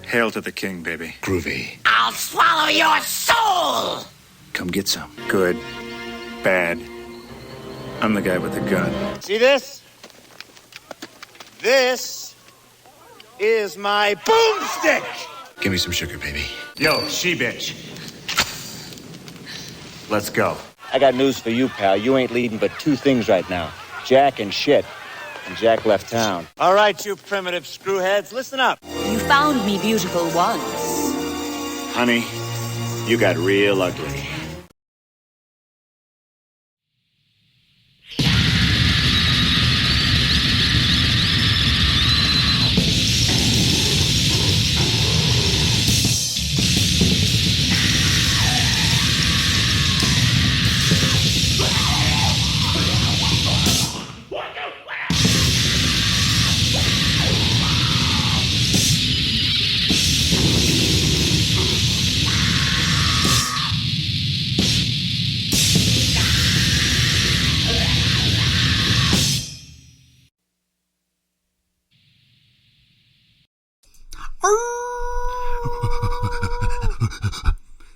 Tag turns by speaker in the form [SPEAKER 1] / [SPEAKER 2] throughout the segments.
[SPEAKER 1] Hail to the king, baby.
[SPEAKER 2] Groovy.
[SPEAKER 3] I'll swallow your soul!
[SPEAKER 2] Come get some.
[SPEAKER 1] Good. Bad. I'm the guy with the gun.
[SPEAKER 4] See this? This is my boomstick!
[SPEAKER 2] Give me some sugar, baby.
[SPEAKER 1] Yo, she-bitch. Let's go.
[SPEAKER 4] I got news for you, pal. You ain't leading but two things right now. Jack and shit. And Jack left town. All right, you primitive screwheads, listen up.
[SPEAKER 5] You found me beautiful once.
[SPEAKER 4] Honey, you got real ugly.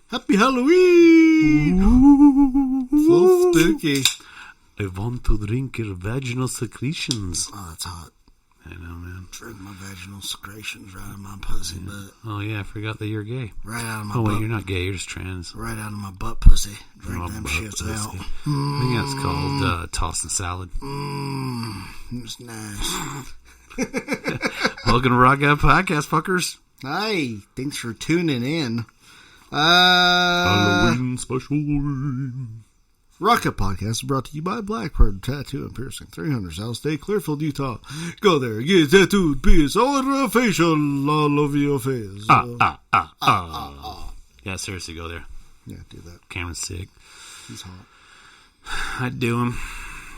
[SPEAKER 6] Happy Halloween! So sticky.
[SPEAKER 7] I want to drink your vaginal secretions.
[SPEAKER 6] Oh, that's hot.
[SPEAKER 7] I know, man.
[SPEAKER 6] Drink my vaginal secretions right out of my pussy butt.
[SPEAKER 7] Oh, yeah, I forgot that you're gay.
[SPEAKER 6] Right out of my
[SPEAKER 7] butt. Oh, wait,
[SPEAKER 6] butt.
[SPEAKER 7] you're not gay, you're just trans.
[SPEAKER 6] Right out of my butt pussy. Drink them shits
[SPEAKER 7] pussy.
[SPEAKER 6] out.
[SPEAKER 7] I think that's called tossing salad.
[SPEAKER 6] It's nice.
[SPEAKER 7] Welcome to Rotgut Podcast, fuckers.
[SPEAKER 6] Hi, thanks for tuning in.
[SPEAKER 7] Halloween special.
[SPEAKER 6] Rotgut Podcast is brought to you by Blackbird Tattoo and Piercing, 300 South State, Clearfield, Utah. Go there, get tattooed, pierce all over your facial, all over your face.
[SPEAKER 7] Yeah, seriously, go there.
[SPEAKER 6] Yeah, do that.
[SPEAKER 7] Cameron's sick.
[SPEAKER 6] He's hot.
[SPEAKER 7] I'd do him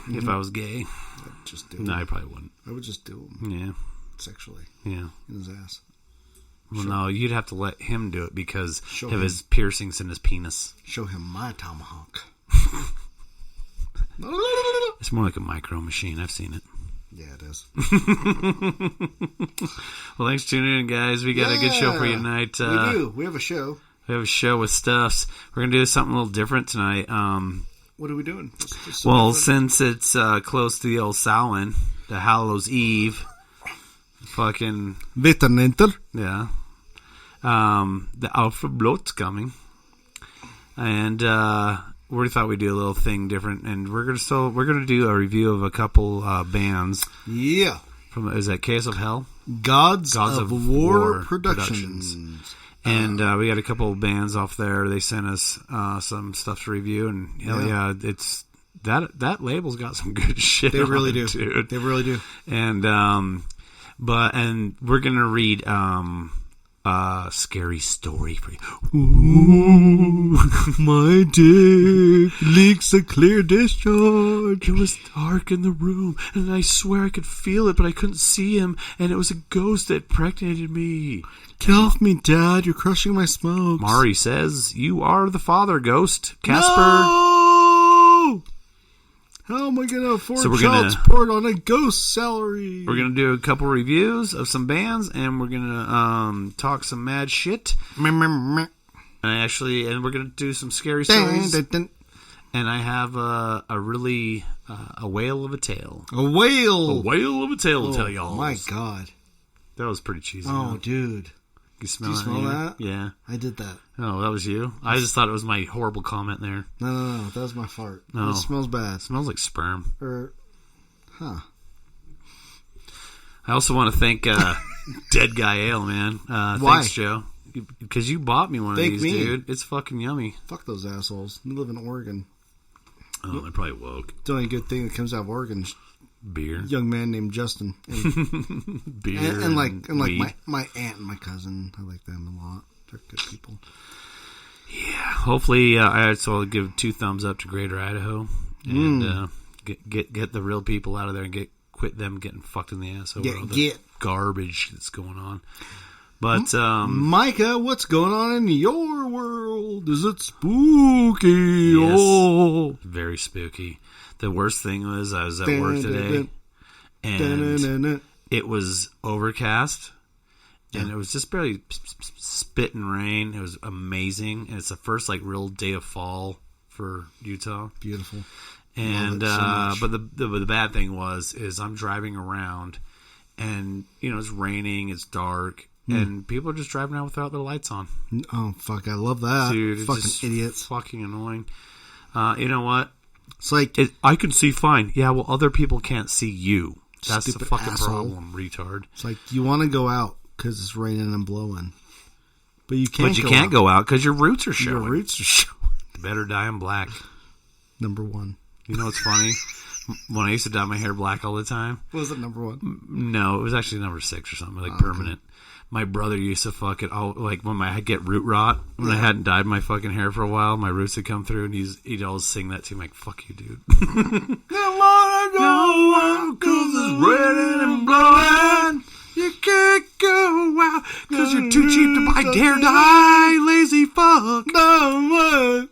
[SPEAKER 7] if I was gay.
[SPEAKER 6] I'd just do him.
[SPEAKER 7] No, I probably wouldn't.
[SPEAKER 6] I would just do him.
[SPEAKER 7] Yeah.
[SPEAKER 6] Sexually.
[SPEAKER 7] Yeah.
[SPEAKER 6] In his ass.
[SPEAKER 7] Well, no, you'd have to let him do it because
[SPEAKER 6] Show
[SPEAKER 7] of
[SPEAKER 6] him.
[SPEAKER 7] his piercings in his penis.
[SPEAKER 6] Show him my tomahawk.
[SPEAKER 7] It's more like a micro machine. I've seen it.
[SPEAKER 6] Yeah, it is.
[SPEAKER 7] Well, thanks for tuning in, guys. We got a good show for you tonight.
[SPEAKER 6] We do. We have a show.
[SPEAKER 7] We have a show with stuffs. We're going to do something a little different tonight.
[SPEAKER 6] What are we doing?
[SPEAKER 7] Well, since it's close to the old Samhain, the Hallows Eve, fucking...
[SPEAKER 6] Veternenter.
[SPEAKER 7] Yeah. The Alfred Blot's coming. And we thought we'd do a little thing different. And we're gonna do a review of a couple bands.
[SPEAKER 6] Yeah.
[SPEAKER 7] Is that Chaos of Hell?
[SPEAKER 6] Gods of War Productions.
[SPEAKER 7] And we got a couple of bands off there. They sent us some stuff to review, and hell yeah, it's that label's got some good shit.
[SPEAKER 6] They really do,
[SPEAKER 7] dude.
[SPEAKER 6] They really do.
[SPEAKER 7] And we're gonna read a scary story for you.
[SPEAKER 6] Ooh, my dick leaks a clear discharge.
[SPEAKER 7] It was dark in the room, and I swear I could feel it, but I couldn't see him, and it was a ghost that impregnated me.
[SPEAKER 6] Get off me, Dad. You're crushing my smokes.
[SPEAKER 7] Mari says, you are the father, ghost. Casper.
[SPEAKER 6] No! How am I going to afford child support on a ghost salary?
[SPEAKER 7] We're going to do a couple reviews of some bands, and we're going to talk some mad shit. And we're going to do some scary stories. And I have a really a whale of a tale.
[SPEAKER 6] A whale?
[SPEAKER 7] A whale of a tale to tell y'all.
[SPEAKER 6] Oh, my God.
[SPEAKER 7] That was pretty cheesy.
[SPEAKER 6] Oh,
[SPEAKER 7] though.
[SPEAKER 6] dude.
[SPEAKER 7] You smell
[SPEAKER 6] Did you smell that?
[SPEAKER 7] Yeah.
[SPEAKER 6] I did that.
[SPEAKER 7] Oh, that was you? I just thought it was my horrible comment there.
[SPEAKER 6] No. That was my fart.
[SPEAKER 7] No.
[SPEAKER 6] It smells bad.
[SPEAKER 7] It smells like sperm.
[SPEAKER 6] Huh.
[SPEAKER 7] I also want to thank Dead Guy Ale, man.
[SPEAKER 6] Why?
[SPEAKER 7] Thanks, Joe. Because you bought me one of these,
[SPEAKER 6] me.
[SPEAKER 7] dude. It's fucking yummy.
[SPEAKER 6] Fuck those assholes. We live in Oregon.
[SPEAKER 7] Oh, they're probably woke.
[SPEAKER 6] The only good thing that comes out of Oregon is
[SPEAKER 7] beer.
[SPEAKER 6] Young man named Justin. And,
[SPEAKER 7] beer.
[SPEAKER 6] And like my aunt and my cousin. I like them a lot. They're good people.
[SPEAKER 7] Yeah. Hopefully, I'll give 2 thumbs up to Greater Idaho and get the real people out of there and quit them getting fucked in the ass over all the garbage that's going on. But
[SPEAKER 6] Micah, what's going on in your world? Is it spooky?
[SPEAKER 7] Yes,
[SPEAKER 6] oh,
[SPEAKER 7] very spooky. The worst thing was I was at work today, and it was overcast, and it was just barely spit and rain. It was amazing, and it's the first like real day of fall for Utah.
[SPEAKER 6] Beautiful.
[SPEAKER 7] And
[SPEAKER 6] so
[SPEAKER 7] but the bad thing is I'm driving around, and it's raining, it's dark, and people are just driving around without their lights on.
[SPEAKER 6] Oh fuck! I love that,
[SPEAKER 7] dude. It's
[SPEAKER 6] fucking
[SPEAKER 7] just
[SPEAKER 6] idiots.
[SPEAKER 7] Fucking annoying. You know what?
[SPEAKER 6] It's like
[SPEAKER 7] I can see fine. Yeah, well, other people can't see you. That's the fucking
[SPEAKER 6] asshole.
[SPEAKER 7] problem, retard.
[SPEAKER 6] It's like you want to go out because it's raining and blowing, but you can't.
[SPEAKER 7] But you can't go out because your roots are showing.
[SPEAKER 6] Your roots are showing.
[SPEAKER 7] Better dye them black.
[SPEAKER 6] Number one.
[SPEAKER 7] You know what's funny? When I used to dye my hair black all the time.
[SPEAKER 6] Was it number one?
[SPEAKER 7] No, it was actually number 6 or something, like permanent. Okay. My brother used to fucking, like when I get root rot, when I hadn't dyed my fucking hair for a while, my roots would come through, and he'd always sing that to me, like, fuck you, dude.
[SPEAKER 6] Come on, go out, 'cause it's raining and blowing. You can't go out, 'cause you're too cheap to buy dare dye, lazy fuck. No,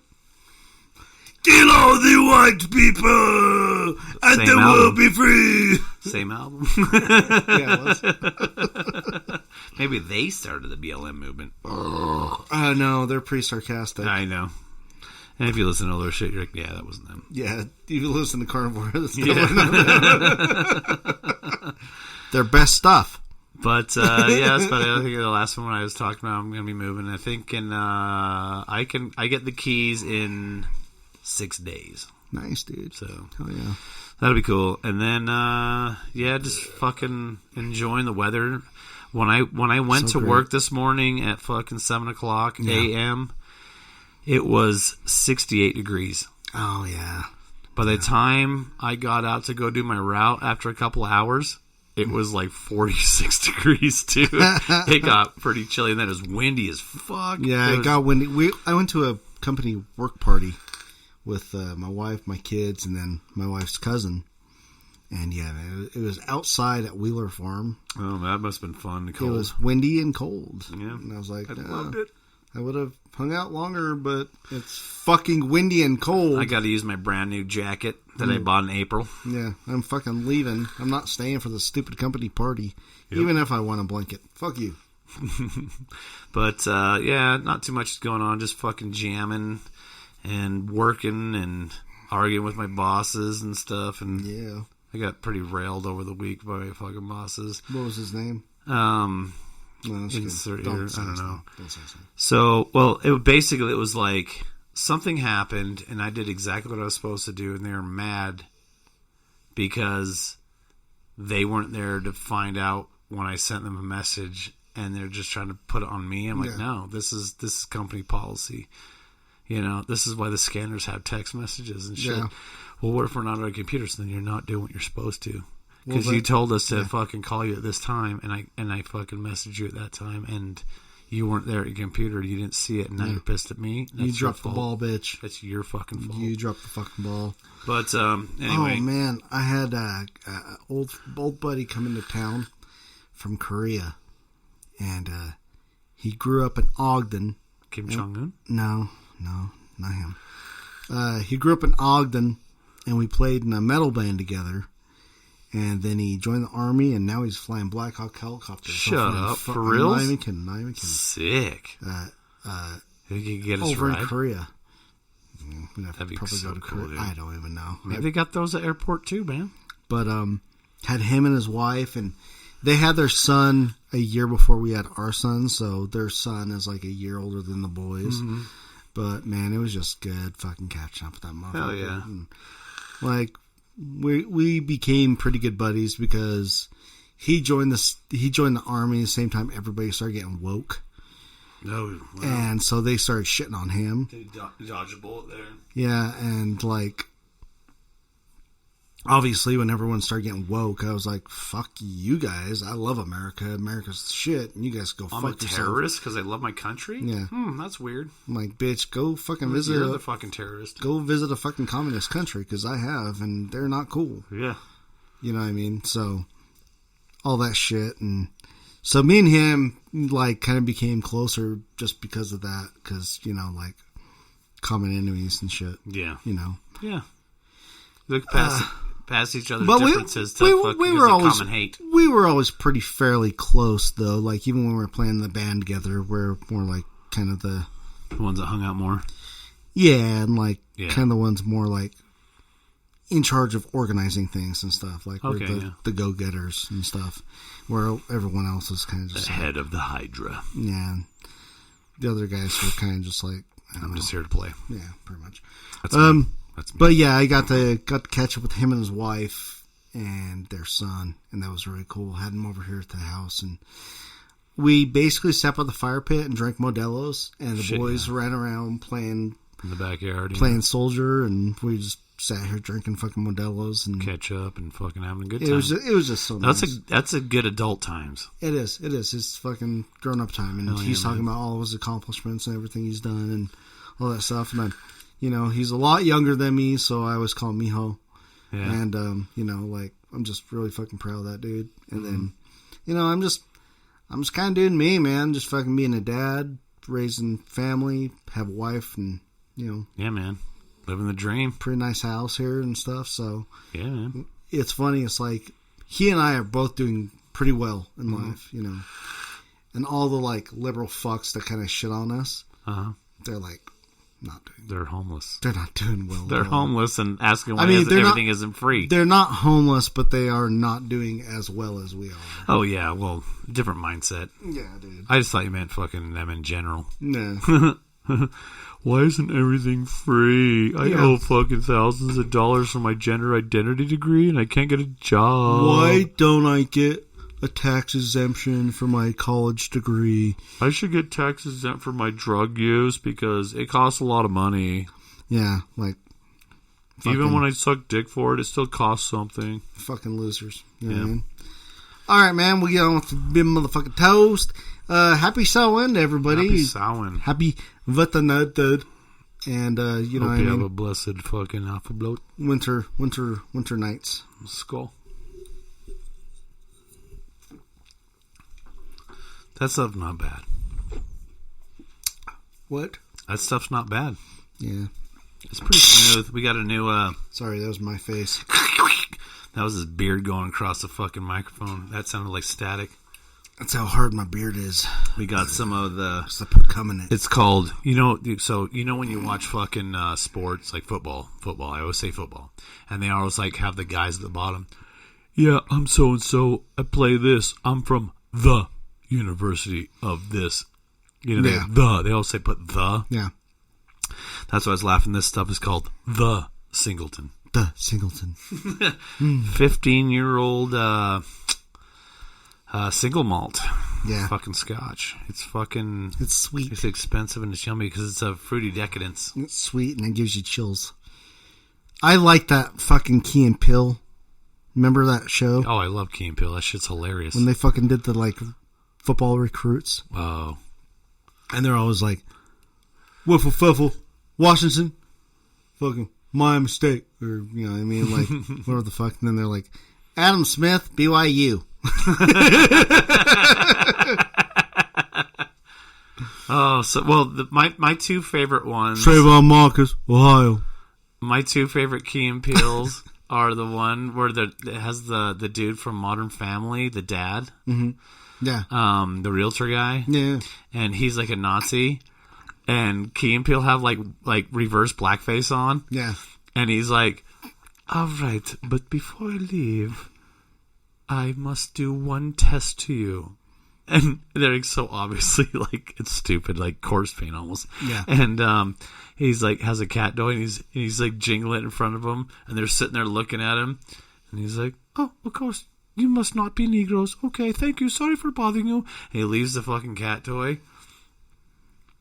[SPEAKER 6] kill all the white people, and
[SPEAKER 7] Same
[SPEAKER 6] they
[SPEAKER 7] album.
[SPEAKER 6] will be free.
[SPEAKER 7] Same album.
[SPEAKER 6] Yeah, it was.
[SPEAKER 7] Maybe they started the BLM movement.
[SPEAKER 6] No, they're pretty sarcastic.
[SPEAKER 7] I know. And if you listen to all their shit, you're like, yeah, that wasn't them.
[SPEAKER 6] Yeah, if you listen to Carnivore, that's
[SPEAKER 7] Yeah.
[SPEAKER 6] their best stuff.
[SPEAKER 7] But yeah, that's about it. I think the last one when I was talking about, I'm going to be moving. I think I get the keys in 6 days.
[SPEAKER 6] Nice, dude.
[SPEAKER 7] So
[SPEAKER 6] hell yeah,
[SPEAKER 7] that'll be cool. And then yeah, just fucking enjoying the weather. When I went to work this morning at fucking 7:00 a.m., it was 68 degrees.
[SPEAKER 6] Oh yeah.
[SPEAKER 7] By the time I got out to go do my route after a couple of hours, it was like 46 degrees too. It got pretty chilly, and then it was windy as fuck.
[SPEAKER 6] Yeah, it got windy. I went to a company work party with my wife, my kids, and then my wife's cousin. And yeah, it was outside at Wheeler Farm.
[SPEAKER 7] Oh, that must have been fun. Cold.
[SPEAKER 6] It was windy and cold.
[SPEAKER 7] Yeah,
[SPEAKER 6] and I was like,
[SPEAKER 7] I loved it.
[SPEAKER 6] I would have hung out longer, but it's fucking windy and cold.
[SPEAKER 7] I got to use my brand new jacket that I bought in April.
[SPEAKER 6] Yeah, I'm fucking leaving. I'm not staying for the stupid company party, even if I want a blanket. Fuck you.
[SPEAKER 7] But yeah, not too much going on. Just fucking jamming and working and arguing with my bosses and stuff. And
[SPEAKER 6] yeah,
[SPEAKER 7] I got pretty railed over the week by my fucking bosses.
[SPEAKER 6] What was his name?
[SPEAKER 7] No,
[SPEAKER 6] insert here.
[SPEAKER 7] I don't know.
[SPEAKER 6] Don't say so.
[SPEAKER 7] So, well, it was like something happened, and I did exactly what I was supposed to do, and they were mad because they weren't there to find out when I sent them a message, and they're just trying to put it on me. I'm like, no, this is company policy. This is why the scanners have text messages and shit. Yeah. Well, what if we're not on our computers? Then you're not doing what you're supposed to. Because you told us to fucking call you at this time, and I fucking messaged you at that time, and you weren't there at your computer. You didn't see it, and now you're pissed at me.
[SPEAKER 6] You dropped the ball, bitch.
[SPEAKER 7] That's your fucking fault.
[SPEAKER 6] You dropped the fucking ball.
[SPEAKER 7] But anyway,
[SPEAKER 6] oh man, I had a old buddy come into town from Korea, and he grew up in Ogden.
[SPEAKER 7] Kim Jong-un?
[SPEAKER 6] No, not him. He grew up in Ogden, and we played in a metal band together. And then he joined the army, and now he's flying Black Hawk helicopters.
[SPEAKER 7] Shut up, for real?
[SPEAKER 6] Not even kidding.
[SPEAKER 7] Sick. Think you can get us
[SPEAKER 6] over
[SPEAKER 7] ride?
[SPEAKER 6] In Korea. We'd have
[SPEAKER 7] That'd
[SPEAKER 6] to
[SPEAKER 7] be
[SPEAKER 6] probably
[SPEAKER 7] so
[SPEAKER 6] go to
[SPEAKER 7] cool,
[SPEAKER 6] Korea.
[SPEAKER 7] dude.
[SPEAKER 6] I don't even know.
[SPEAKER 7] Maybe they got those at airport too, man.
[SPEAKER 6] But had him and his wife, and they had their son a year before we had our son, so their son is like a year older than the boys. Mm-hmm. But man, it was just good fucking catching up with that motherfucker.
[SPEAKER 7] Hell yeah.
[SPEAKER 6] And, like, we became pretty good buddies because he joined the army at the same time everybody started getting woke.
[SPEAKER 7] Oh, wow.
[SPEAKER 6] And so they started shitting on him.
[SPEAKER 7] Did he dodge a bullet there?
[SPEAKER 6] Yeah, and like obviously when everyone started getting woke, I was like, fuck you guys. I love America. America's shit, and you guys go fuck yourself.
[SPEAKER 7] I'm a terrorist because I love my country?
[SPEAKER 6] Yeah.
[SPEAKER 7] That's weird.
[SPEAKER 6] I'm like, bitch, go fucking visit.
[SPEAKER 7] You're the fucking terrorist.
[SPEAKER 6] Go visit a fucking communist country, because I have, and they're not cool.
[SPEAKER 7] Yeah.
[SPEAKER 6] You know what I mean? So, all that shit, and so me and him, like, kind of became closer just because of that, because, like, common enemies and shit.
[SPEAKER 7] Yeah.
[SPEAKER 6] You know?
[SPEAKER 7] Yeah. Look past past each other's
[SPEAKER 6] But
[SPEAKER 7] differences to
[SPEAKER 6] we were always
[SPEAKER 7] common hate.
[SPEAKER 6] We were always pretty fairly close, though. Like, even when we were playing the band together, we're more like kind of the
[SPEAKER 7] ones that hung out more.
[SPEAKER 6] Yeah, and like kind of the ones more like in charge of organizing things and stuff. Like we're the go-getters and stuff, where everyone else is kind of just
[SPEAKER 7] the head of the Hydra.
[SPEAKER 6] Yeah, the other guys were kind of just like,
[SPEAKER 7] I'm just here to play.
[SPEAKER 6] Yeah, pretty much.
[SPEAKER 7] That's me.
[SPEAKER 6] But yeah, I got to catch up with him and his wife and their son, and that was really cool. Had him over here at the house, and we basically sat by the fire pit and drank Modelo's, and the boys ran around playing
[SPEAKER 7] in the backyard,
[SPEAKER 6] playing soldier, and we just sat here drinking fucking Modelo's and
[SPEAKER 7] catch up and fucking having a good time.
[SPEAKER 6] It was just so nice.
[SPEAKER 7] That's a good adult times.
[SPEAKER 6] It is. It's fucking grown up time, and he's talking about all of his accomplishments and everything he's done and all that stuff. And he's a lot younger than me, so I always call him Mijo. Yeah. And like I'm just really fucking proud of that dude. And then, I'm just kind of doing me, man. Just fucking being a dad, raising family, have a wife, and
[SPEAKER 7] yeah, man. Living the dream.
[SPEAKER 6] Pretty nice house here and stuff. So
[SPEAKER 7] yeah, man.
[SPEAKER 6] It's funny. It's like he and I are both doing pretty well in life, And all the like liberal fucks that kind of shit on us, they're like not doing.
[SPEAKER 7] They're homeless.
[SPEAKER 6] They're not doing well.
[SPEAKER 7] They're homeless and asking why everything isn't free.
[SPEAKER 6] They're not homeless, but they are not doing as well as we are.
[SPEAKER 7] Oh yeah, well, different mindset.
[SPEAKER 6] Yeah, dude.
[SPEAKER 7] I just thought you meant fucking them in general.
[SPEAKER 6] No.
[SPEAKER 7] Why isn't everything free? I owe fucking thousands of dollars for my gender identity degree and I can't get a job.
[SPEAKER 6] Why don't I get a tax exemption for my college degree?
[SPEAKER 7] I should get tax exempt for my drug use because it costs a lot of money.
[SPEAKER 6] Yeah, like...
[SPEAKER 7] Even when I suck dick for it, it still costs something.
[SPEAKER 6] Fucking losers. You know what I mean? All right, man, we'll get on with the big motherfucking toast. Happy Samhain to everybody.
[SPEAKER 7] Happy Samhain.
[SPEAKER 6] Happy Vatanad. And,
[SPEAKER 7] Hope you have a blessed fucking alpha bloat.
[SPEAKER 6] Winter nights.
[SPEAKER 7] Skull. That stuff's not bad.
[SPEAKER 6] What?
[SPEAKER 7] That stuff's not bad.
[SPEAKER 6] Yeah.
[SPEAKER 7] It's pretty smooth. We got a new...
[SPEAKER 6] Sorry, that was my face.
[SPEAKER 7] That was his beard going across the fucking microphone. That sounded like static.
[SPEAKER 6] That's how hard my beard is.
[SPEAKER 7] We got some of the...
[SPEAKER 6] It's the put cum in it.
[SPEAKER 7] It's called... when you watch fucking sports, like football. I always say football. And they always like have the guys at the bottom. Yeah, I'm so-and-so. I play this. I'm from the University of this. They always say put the.
[SPEAKER 6] Yeah.
[SPEAKER 7] That's why I was laughing. This stuff is called the Singleton.
[SPEAKER 6] The Singleton.
[SPEAKER 7] 15-year-old single malt.
[SPEAKER 6] Yeah.
[SPEAKER 7] Fucking scotch. It's
[SPEAKER 6] sweet.
[SPEAKER 7] It's expensive and it's yummy because it's a fruity decadence.
[SPEAKER 6] It's sweet and it gives you chills. I like that fucking Key and Peele. Remember that show?
[SPEAKER 7] Oh, I love Key and Peele. That shit's hilarious.
[SPEAKER 6] When they fucking did the like football recruits.
[SPEAKER 7] Oh.
[SPEAKER 6] And they're always like, Wiffle Fuffle, Washington, fucking my mistake. Or, you know what I mean? Like, whatever the fuck. And then they're like, Adam Smith, BYU.
[SPEAKER 7] My two favorite ones.
[SPEAKER 6] Trayvon Marcus, Ohio.
[SPEAKER 7] My two favorite Key and Peels are the one where it has the dude from Modern Family, the dad.
[SPEAKER 6] Mm-hmm. Yeah.
[SPEAKER 7] The realtor guy.
[SPEAKER 6] Yeah.
[SPEAKER 7] And he's like a Nazi. And Key and Peele have like reverse blackface on.
[SPEAKER 6] Yeah.
[SPEAKER 7] And he's like, all right, but before I leave, I must do one test to you. And they're so obviously like it's stupid, like corpse paint almost.
[SPEAKER 6] Yeah.
[SPEAKER 7] And he's like has a cat toy and he's like jingling it in front of them and they're sitting there looking at him and he's like, oh, of course, you must not be Negroes. Okay, thank you. Sorry for bothering you. And he leaves the fucking cat toy.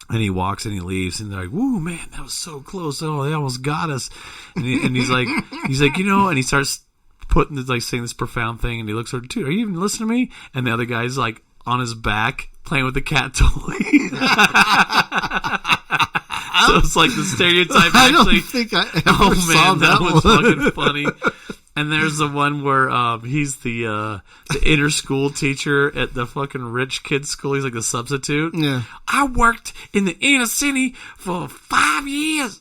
[SPEAKER 7] And he walks and he leaves and they're like, woo, man, that was so close. Oh, they almost got us. And he's like, and he starts putting this, like saying this profound thing and he looks over, dude, are you even listening to me? And the other guy's like on his back playing with the cat toy. So it's like the stereotype actually.
[SPEAKER 6] I don't think I ever saw
[SPEAKER 7] that was fucking funny. And there's the one where he's the inner school teacher at the fucking rich kid's school. He's like the substitute.
[SPEAKER 6] Yeah.
[SPEAKER 7] I worked in the inner city for 5 years.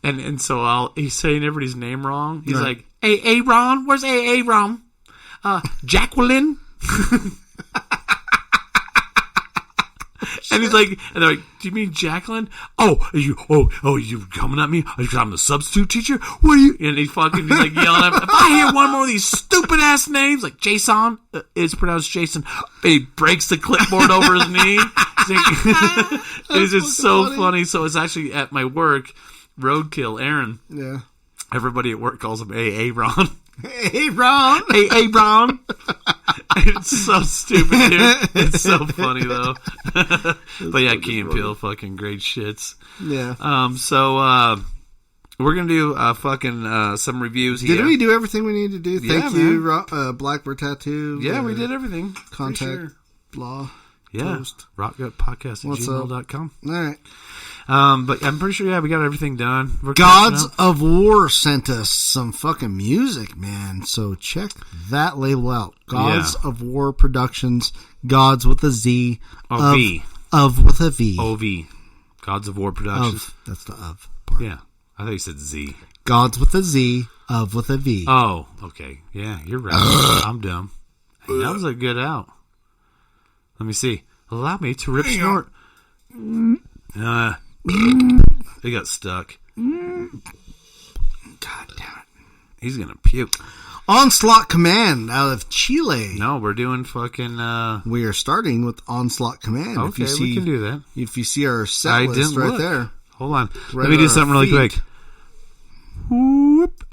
[SPEAKER 7] And so he's saying everybody's name wrong. He's like, Ron? Where's Ron? Jacqueline? And he's like, and they're like, do you mean Jacqueline? Oh, you coming at me? Because I'm the substitute teacher? What are you? And he's like yelling at me. If I hear one more of these stupid ass names, like Jason, it's pronounced Jason, and he breaks the clipboard over his knee. It's just so funny. So it's actually at my work, Roadkill, Aaron.
[SPEAKER 6] Yeah.
[SPEAKER 7] Everybody at work calls him Ron.
[SPEAKER 6] Hey, Ron.
[SPEAKER 7] Hey, Ron. It's so stupid, dude. It's so funny, though. But yeah, Key and Peele, fucking great shits.
[SPEAKER 6] Yeah.
[SPEAKER 7] So we're going to do some reviews here.
[SPEAKER 6] Did we do everything we need to do?
[SPEAKER 7] Yeah,
[SPEAKER 6] Thank you, Blackbird Tattoo.
[SPEAKER 7] Yeah, we did everything.
[SPEAKER 6] Contact, blah.
[SPEAKER 7] Yeah.
[SPEAKER 6] Post.
[SPEAKER 7] Rotgutpodcast@gmail.com.
[SPEAKER 6] All right.
[SPEAKER 7] But I'm pretty sure, we got everything done.
[SPEAKER 6] Gods of War sent us some fucking music, man. So check that label out. Gods of War Productions. Gods with a Z.
[SPEAKER 7] V.
[SPEAKER 6] Of with a V.
[SPEAKER 7] OV. Gods of War Productions.
[SPEAKER 6] That's the of part.
[SPEAKER 7] Yeah. I thought you said Z.
[SPEAKER 6] Gods with a Z. Of with a V.
[SPEAKER 7] Oh, okay. Yeah, you're right. I'm dumb. Hey, that was a good out. Let me see. Allow me to rip snort. He got stuck. God damn it. He's going to puke.
[SPEAKER 6] Onslaught Kommand out of Chile.
[SPEAKER 7] No, we're doing fucking...
[SPEAKER 6] We are starting with Onslaught Kommand.
[SPEAKER 7] Okay, we can do that.
[SPEAKER 6] If you see our set list right there.
[SPEAKER 7] Hold on. Let me do something really quick. Whoop.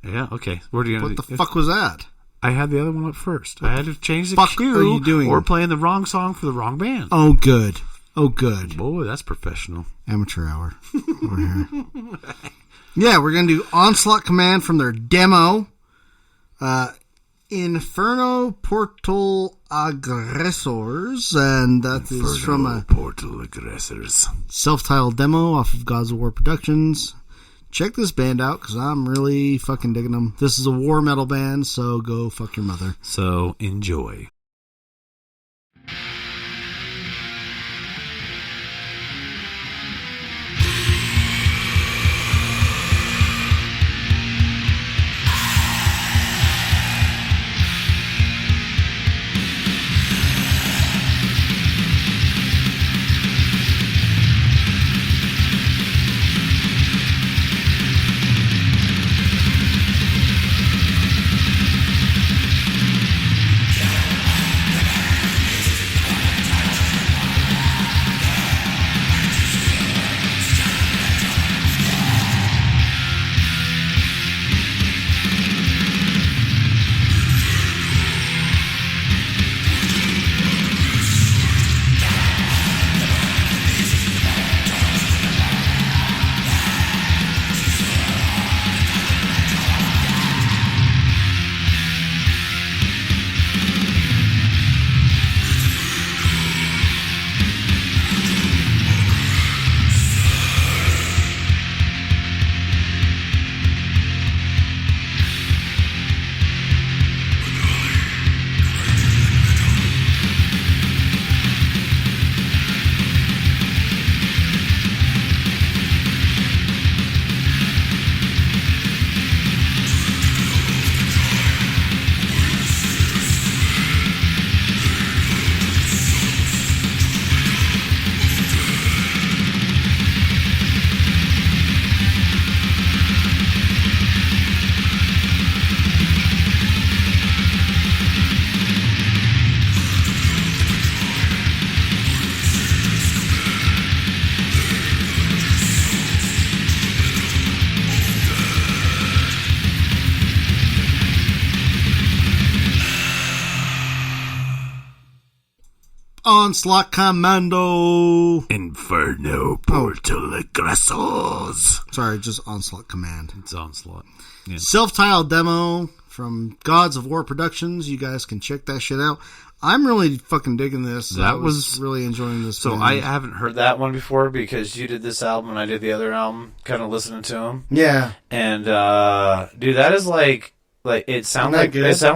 [SPEAKER 7] Yeah, okay.
[SPEAKER 6] What the fuck was that?
[SPEAKER 7] I had the other one up first. I had to change the
[SPEAKER 6] fuck
[SPEAKER 7] cue.
[SPEAKER 6] Are you doing?
[SPEAKER 7] Or playing the wrong song for the wrong band.
[SPEAKER 6] Oh, good. Oh, good.
[SPEAKER 7] Boy, that's professional.
[SPEAKER 6] Amateur hour. Over here. Yeah, we're going to do Onslaught Kommand from their demo. Inferno Portal Aggressors. And that is from a
[SPEAKER 7] Portal Aggressors
[SPEAKER 6] self-titled demo off of Gods of War Productions. Check this band out because I'm really fucking digging them. This is a war metal band, so go fuck your mother.
[SPEAKER 7] So enjoy.
[SPEAKER 6] Onslaught Commando.
[SPEAKER 7] Inferno Portal Aggressors.
[SPEAKER 6] Sorry, just Onslaught Kommand.
[SPEAKER 7] It's Onslaught. Yeah.
[SPEAKER 6] Self-titled demo from Gods of War Productions. You guys can check that shit out. I'm really fucking digging this. I was really enjoying this.
[SPEAKER 7] So I haven't heard that one before because you did this album and I did the other album, kind of listening to them.
[SPEAKER 6] Yeah.
[SPEAKER 7] And dude, that is like it sounds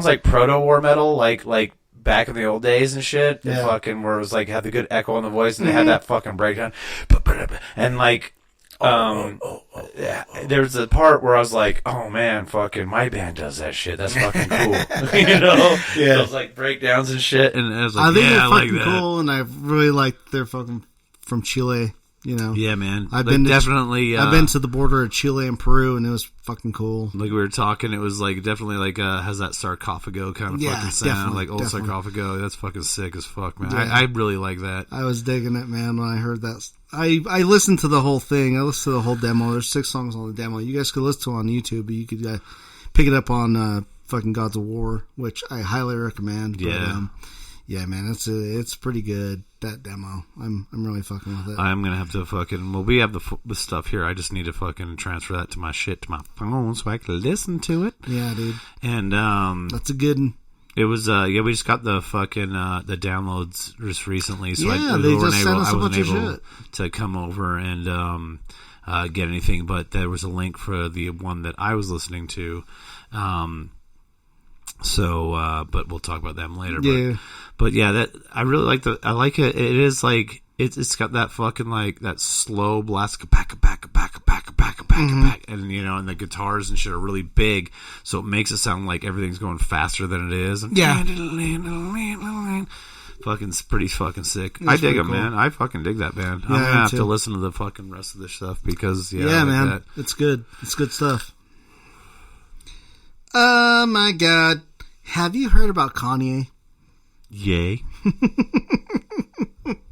[SPEAKER 7] like proto war metal, like back in the old days and shit.
[SPEAKER 6] Yeah.
[SPEAKER 7] Fucking where it was like had the good echo in the voice and they had that fucking breakdown. And like
[SPEAKER 8] There's a part where I was like, oh man, fucking my band does that shit. That's fucking cool. You know?
[SPEAKER 7] Yeah.
[SPEAKER 8] Those like breakdowns and shit. And I was like,
[SPEAKER 6] I think they're
[SPEAKER 8] I like
[SPEAKER 6] fucking
[SPEAKER 8] that.
[SPEAKER 6] cool, and I really like their fucking from Chile. You know,
[SPEAKER 7] Yeah, man.
[SPEAKER 6] I've
[SPEAKER 7] Like,
[SPEAKER 6] been
[SPEAKER 7] definitely.
[SPEAKER 6] I've been to the border of Chile and Peru, and it was fucking cool.
[SPEAKER 7] Like we were talking, it was like definitely like has that sarcophago kind of
[SPEAKER 6] Yeah,
[SPEAKER 7] fucking sound,
[SPEAKER 6] definitely,
[SPEAKER 7] like old
[SPEAKER 6] definitely.
[SPEAKER 7] sarcophago. That's fucking sick as fuck, man.
[SPEAKER 6] Yeah.
[SPEAKER 7] I really like that.
[SPEAKER 6] I was digging it, man, when I heard that. I listened to the whole thing. I listened to the whole demo. There's 6 songs on the demo. You guys could listen to it on YouTube, but you could pick it up on fucking Gods of War, which I highly recommend.
[SPEAKER 7] Yeah.
[SPEAKER 6] But, yeah, man, it's pretty good, that demo. I'm really fucking with it.
[SPEAKER 7] I'm gonna have to fucking. Well, we have the stuff here. I just need to fucking transfer that to my my phone so I can listen to it.
[SPEAKER 6] Yeah, dude.
[SPEAKER 7] And
[SPEAKER 6] That's a good one.
[SPEAKER 7] it was we just got the fucking the downloads just recently. So
[SPEAKER 6] Yeah,
[SPEAKER 7] I
[SPEAKER 6] they
[SPEAKER 7] wasn't
[SPEAKER 6] just sent us a
[SPEAKER 7] able
[SPEAKER 6] bunch of shit.
[SPEAKER 7] to come over and get anything, but there was a link for the one that I was listening to. But we'll talk about them later.
[SPEAKER 6] Yeah.
[SPEAKER 7] But yeah, that I really like I like it. It is like it's got that fucking like that slow blast, back, and you know, and the guitars and shit are really big, so it makes it sound like everything's going faster than it is.
[SPEAKER 6] Yeah.
[SPEAKER 7] Fucking pretty fucking sick.
[SPEAKER 6] That's
[SPEAKER 7] I dig
[SPEAKER 6] pretty
[SPEAKER 7] them,
[SPEAKER 6] cool.
[SPEAKER 7] man. I fucking dig that band.
[SPEAKER 6] Yeah,
[SPEAKER 7] I'm gonna
[SPEAKER 6] me
[SPEAKER 7] have
[SPEAKER 6] too.
[SPEAKER 7] to listen to the fucking rest of this stuff because I like
[SPEAKER 6] man,
[SPEAKER 7] that.
[SPEAKER 6] it's good. It's good stuff. Oh my god, have you heard about Kanye?
[SPEAKER 7] Yay.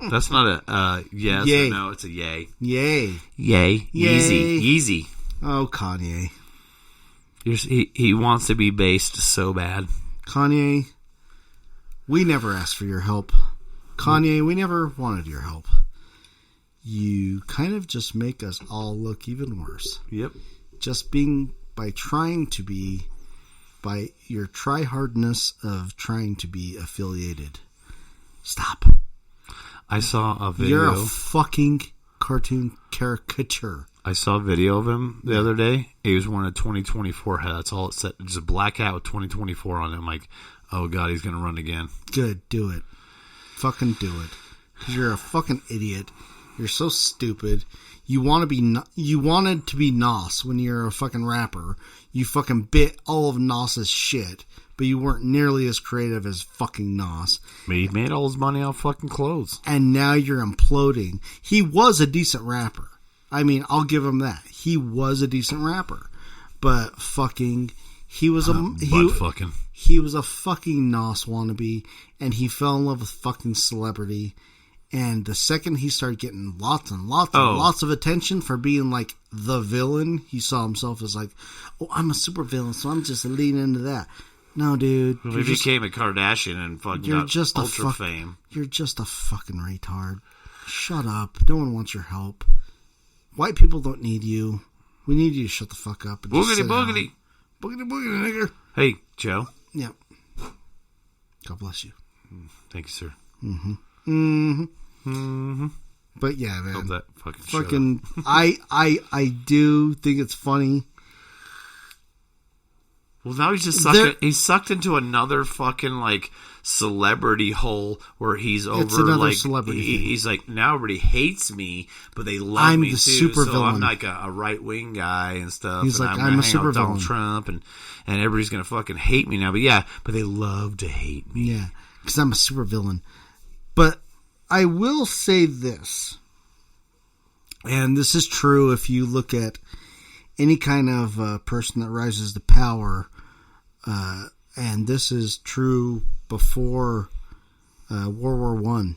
[SPEAKER 7] That's not a yes
[SPEAKER 6] Yay.
[SPEAKER 7] or no. It's a yay.
[SPEAKER 6] Yay!
[SPEAKER 7] Yay.
[SPEAKER 6] Yay.
[SPEAKER 7] Yeezy.
[SPEAKER 6] Oh, Kanye.
[SPEAKER 7] He wants to be based so bad.
[SPEAKER 6] Kanye, we never asked for your help. Kanye, we never wanted your help. You kind of just make us all look even worse.
[SPEAKER 7] Yep.
[SPEAKER 6] Just by your try-hardness of trying to be affiliated. Stop.
[SPEAKER 7] I saw a video.
[SPEAKER 6] You're a fucking cartoon caricature.
[SPEAKER 7] I saw a video of him the other day. He was wearing a 2024 hat. That's all it said. Just a black hat with 2024 on it. I'm like, oh god, he's gonna run again.
[SPEAKER 6] Good, do it. Fucking do it. 'Cause you're a fucking idiot. You're so stupid. You wanted to be Nos when you're a fucking rapper. You fucking bit all of Nas's shit, but you weren't nearly as creative as fucking Nas.
[SPEAKER 7] He made all his money off fucking clothes.
[SPEAKER 6] And now you're imploding. He was a decent rapper. I mean, I'll give him that. He was a decent rapper. But fucking, he was a fucking Nos wannabe, and he fell in love with fucking celebrity. And the second he started getting lots and lots of attention for being like the villain, he saw himself as like, oh, I'm a super villain, so I'm just leaning into that. No, dude.
[SPEAKER 7] He became a Kardashian and fucking
[SPEAKER 6] You're
[SPEAKER 7] got
[SPEAKER 6] just
[SPEAKER 7] ultra fame.
[SPEAKER 6] You're just a fucking retard. Shut up. No one wants your help. White people don't need you. We need you to shut the fuck up. And just
[SPEAKER 7] Boogity
[SPEAKER 6] sit down.
[SPEAKER 7] boogity.
[SPEAKER 6] Boogity boogity, nigger.
[SPEAKER 7] Hey, Joe.
[SPEAKER 6] Yep. God bless you.
[SPEAKER 7] Thank you, sir.
[SPEAKER 6] But yeah, man.
[SPEAKER 7] Hope that fucking shut up.
[SPEAKER 6] Fucking, I do think it's funny.
[SPEAKER 7] Well, now he's just sucked into another fucking like celebrity hole where he's over
[SPEAKER 6] another
[SPEAKER 7] like
[SPEAKER 6] celebrity thing.
[SPEAKER 7] he's like, now everybody hates me, but they love
[SPEAKER 6] I'm
[SPEAKER 7] me
[SPEAKER 6] the
[SPEAKER 7] too.
[SPEAKER 6] super
[SPEAKER 7] so
[SPEAKER 6] villain.
[SPEAKER 7] I'm like a right wing guy and stuff.
[SPEAKER 6] He's
[SPEAKER 7] and
[SPEAKER 6] like,
[SPEAKER 7] I'm
[SPEAKER 6] I'm
[SPEAKER 7] gonna
[SPEAKER 6] a
[SPEAKER 7] hang out
[SPEAKER 6] super
[SPEAKER 7] with Donald
[SPEAKER 6] villain.
[SPEAKER 7] Trump and everybody's gonna fucking hate me now. But they love to hate me.
[SPEAKER 6] Yeah, because I'm a super villain. But I will say this, and this is true if you look at any kind of person that rises to power, and this is true before World War One,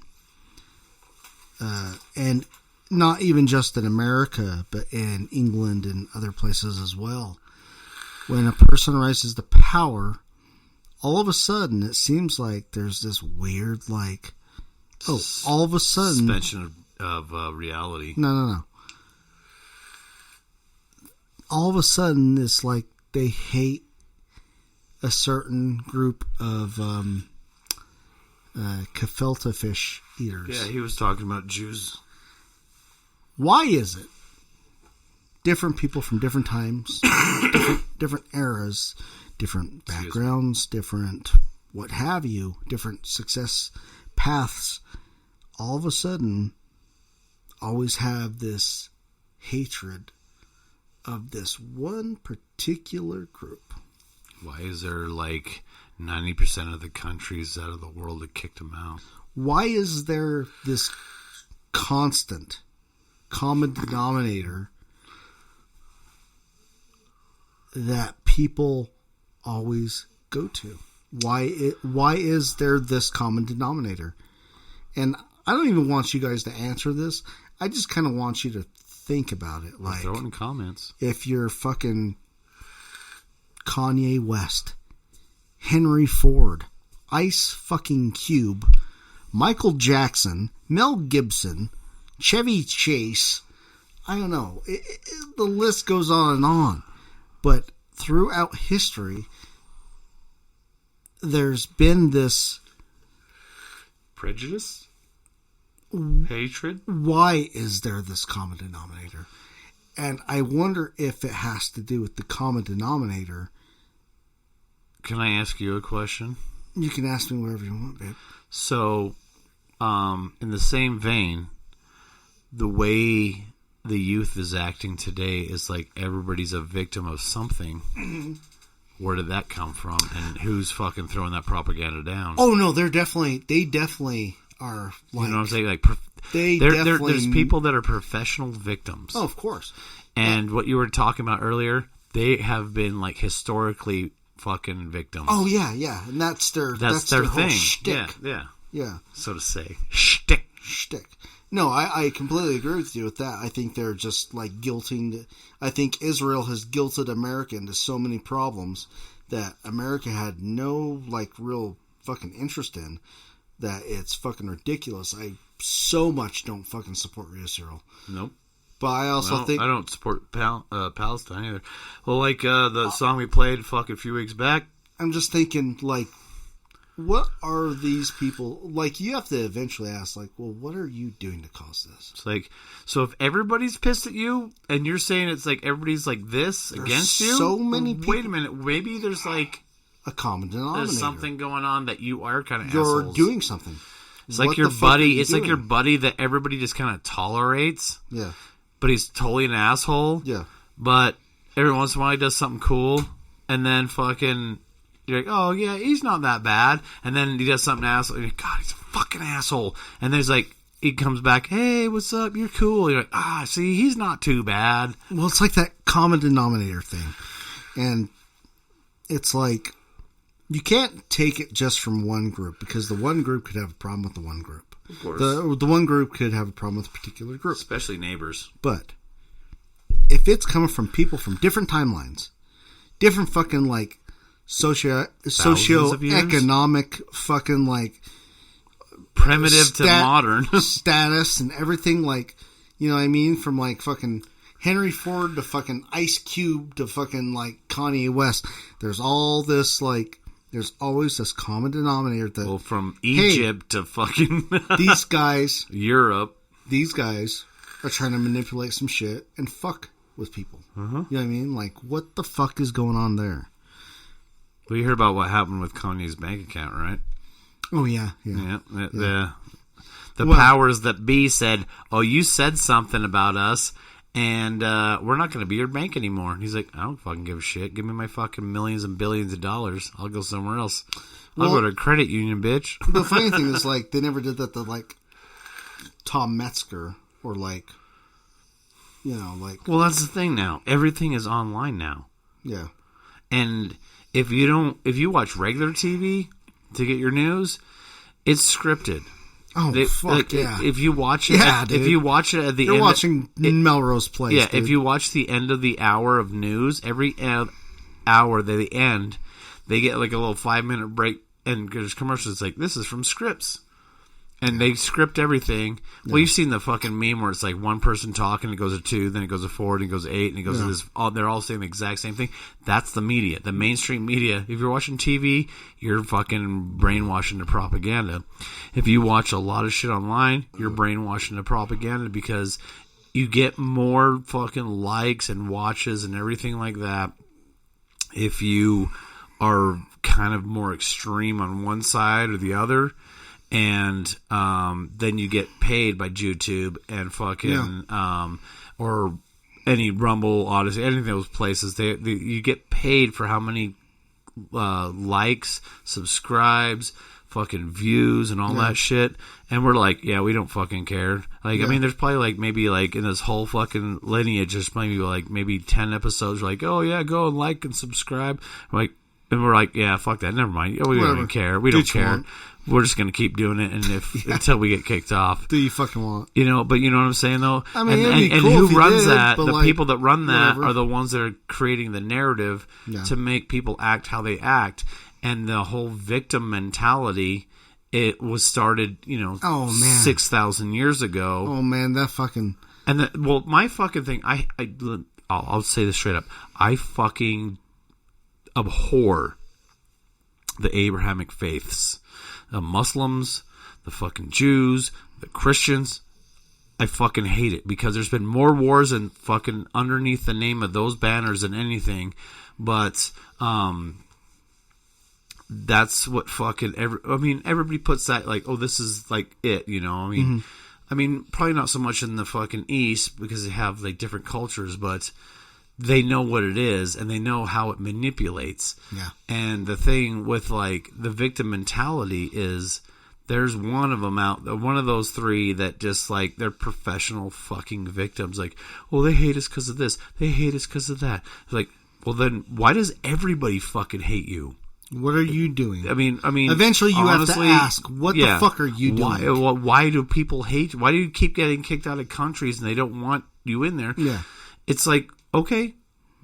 [SPEAKER 6] and not even just in America, but in England and other places as well. When a person rises to power, all of a sudden it seems like there's this weird like, all of a sudden
[SPEAKER 7] Suspension of reality.
[SPEAKER 6] No. All of a sudden, it's like they hate a certain group of gefilte fish eaters.
[SPEAKER 7] Yeah, he was talking about Jews.
[SPEAKER 6] Why is it? Different people from different times, different eras, different backgrounds, different what have you, different success paths, all of a sudden always have this hatred of this one particular group?
[SPEAKER 7] Why is there like 90% of the countries out of the world that kicked them out?
[SPEAKER 6] Why is there this constant common denominator that people always go to? Why is there this common denominator? And I don't even want you guys to answer this. I just kind of want you to think about it. Like,
[SPEAKER 7] throw it in comments.
[SPEAKER 6] If you're fucking Kanye West, Henry Ford, Ice fucking Cube, Michael Jackson, Mel Gibson, Chevy Chase, I don't know. The list goes on and on. But throughout history, there's been this
[SPEAKER 7] prejudice, hatred.
[SPEAKER 6] Why is there this common denominator? And I wonder if it has to do with the common denominator.
[SPEAKER 7] Can I ask you a question?
[SPEAKER 6] You can ask me whatever you want, babe.
[SPEAKER 7] So, in the same vein, the way the youth is acting today is like everybody's a victim of something. Where did that come from? And who's fucking throwing that propaganda down?
[SPEAKER 6] Oh no, they definitely are. Like,
[SPEAKER 7] you know what I'm saying? Like, there's people that are professional victims.
[SPEAKER 6] Oh, of course.
[SPEAKER 7] And what you were talking about earlier, they have been like historically fucking victims.
[SPEAKER 6] Oh yeah, and that's their
[SPEAKER 7] thing.
[SPEAKER 6] Whole shtick.
[SPEAKER 7] Yeah. So to say, shtick.
[SPEAKER 6] No, I completely agree with you with that. I think they're just like guilting. I think Israel has guilted America into so many problems that America had no like real fucking interest in. That it's fucking ridiculous. I so much don't fucking support Israel.
[SPEAKER 7] Nope.
[SPEAKER 6] But I also think
[SPEAKER 7] I don't support Palestine either. Well, like the song we played a few weeks back.
[SPEAKER 6] I'm just thinking, like, what are these people like? You have to eventually ask, like, well, what are you doing to cause this?
[SPEAKER 7] It's like, so if everybody's pissed at you, and you're saying it's like everybody's like this there's against you,
[SPEAKER 6] so many people.
[SPEAKER 7] Wait a minute, maybe there's like
[SPEAKER 6] a common denominator.
[SPEAKER 7] There's something going on that you are kind of
[SPEAKER 6] you're
[SPEAKER 7] assholes.
[SPEAKER 6] Doing something.
[SPEAKER 7] It's like your buddy. It's like your buddy that everybody just kind of tolerates.
[SPEAKER 6] Yeah.
[SPEAKER 7] But he's totally an asshole.
[SPEAKER 6] Yeah.
[SPEAKER 7] But every once in a while he does something cool, and then fucking you're like, oh yeah, he's not that bad. And then he does something asshole. And you're like, God, he's a fucking asshole. And there's like he comes back, hey, what's up? You're cool. You're like, see, he's not too bad.
[SPEAKER 6] Well, it's like that common denominator thing, and it's like you can't take it just from one group because the one group could have a problem with the one group.
[SPEAKER 7] Of course.
[SPEAKER 6] The one group could have a problem with a particular group.
[SPEAKER 7] Especially neighbors.
[SPEAKER 6] But if it's coming from people from different timelines, different fucking like socio-economic fucking like
[SPEAKER 7] primitive to modern
[SPEAKER 6] status and everything, like, you know what I mean? From like fucking Henry Ford to fucking Ice Cube to fucking like Kanye West. There's all this like there's always this common denominator that...
[SPEAKER 7] Well, from Egypt to fucking...
[SPEAKER 6] these guys...
[SPEAKER 7] Europe.
[SPEAKER 6] These guys are trying to manipulate some shit and fuck with people. You know what I mean? Like, what the fuck is going on there?
[SPEAKER 7] Well, you heard about what happened with Kanye's bank account, right?
[SPEAKER 6] Oh, yeah.
[SPEAKER 7] The powers that be said, oh, you said something about us... And we're not going to be your bank anymore. And he's like, I don't fucking give a shit. Give me my fucking millions and billions of dollars. I'll go somewhere else. I'll go to a credit union, bitch.
[SPEAKER 6] The funny thing is, like, they never did that to, like, Tom Metzger or, like, you know, like...
[SPEAKER 7] Well, that's the thing now. Everything is online now.
[SPEAKER 6] Yeah.
[SPEAKER 7] And if you watch regular TV to get your news, it's scripted.
[SPEAKER 6] Oh, fuck, yeah.
[SPEAKER 7] If you watch it, if you watch it at the
[SPEAKER 6] You're
[SPEAKER 7] end...
[SPEAKER 6] watching Melrose Place,
[SPEAKER 7] yeah,
[SPEAKER 6] dude.
[SPEAKER 7] if you watch the end of the hour of news, every hour at the end, they get like a little 5-minute break, and there's commercials like, this is from Scripps. And they script everything. Well, you've seen the fucking meme where it's like one person talking, it goes to 2, then it goes to 4, and it goes to 8, and it goes to this. They're all saying the exact same thing. That's the media, the mainstream media. If you're watching TV, you're fucking brainwashing the propaganda. If you watch a lot of shit online, you're brainwashing the propaganda because you get more fucking likes and watches and everything like that. If you are kind of more extreme on one side or the other. And then you get paid by YouTube and fucking or any Rumble, Odyssey, any of those places, you get paid for how many likes, subscribes, fucking views, and all that shit. And we're like, yeah, we don't fucking care. Like, I mean, there's probably like maybe like in this whole fucking lineage, there's maybe 10 episodes. Like, oh yeah, go and like and subscribe. And we're like, yeah, fuck that. Never mind. We don't even care. We don't care. We're just gonna keep doing it, and until we get kicked off.
[SPEAKER 6] Do you fucking want?
[SPEAKER 7] But you know what I'm saying though.
[SPEAKER 6] I mean,
[SPEAKER 7] and
[SPEAKER 6] cool
[SPEAKER 7] who runs
[SPEAKER 6] did,
[SPEAKER 7] that? The
[SPEAKER 6] like,
[SPEAKER 7] people that run that
[SPEAKER 6] whatever.
[SPEAKER 7] are the ones that are creating the narrative to make people act how they act, and the whole victim mentality. It was started, 6,000 years ago.
[SPEAKER 6] Oh man, that fucking.
[SPEAKER 7] And my fucking thing. I'll say this straight up. I fucking abhor the Abrahamic faiths. The Muslims, the fucking Jews, the Christians. I fucking hate it because there's been more wars and fucking underneath the name of those banners than anything. But that's what fucking everybody puts that like, oh, this is like it, I mean, probably not so much in the fucking East because they have like different cultures, but they know what it is and they know how it manipulates.
[SPEAKER 6] Yeah.
[SPEAKER 7] And the thing with like the victim mentality is there's one of them one of those three that just like they're professional fucking victims. Like, oh, they hate us because of this. They hate us because of that. It's like, well, then why does everybody fucking hate you?
[SPEAKER 6] What are you doing?
[SPEAKER 7] I mean,
[SPEAKER 6] eventually you
[SPEAKER 7] honestly,
[SPEAKER 6] have to ask, what the fuck are you doing?
[SPEAKER 7] Why do people hate you? Why do you keep getting kicked out of countries and they don't want you in there?
[SPEAKER 6] Yeah.
[SPEAKER 7] It's like, okay,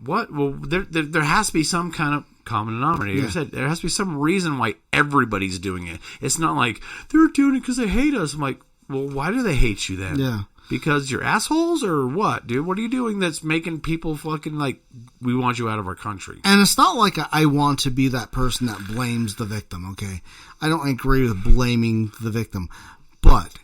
[SPEAKER 7] what? Well, there has to be some kind of common denominator. You said there has to be some reason why everybody's doing it. It's not like they're doing it because they hate us. I'm like, well, why do they hate you then?
[SPEAKER 6] Yeah.
[SPEAKER 7] Because you're assholes or what, dude? What are you doing that's making people fucking like, we want you out of our country?
[SPEAKER 6] And it's not like I want to be that person that blames the victim, okay? I don't agree with blaming the victim. But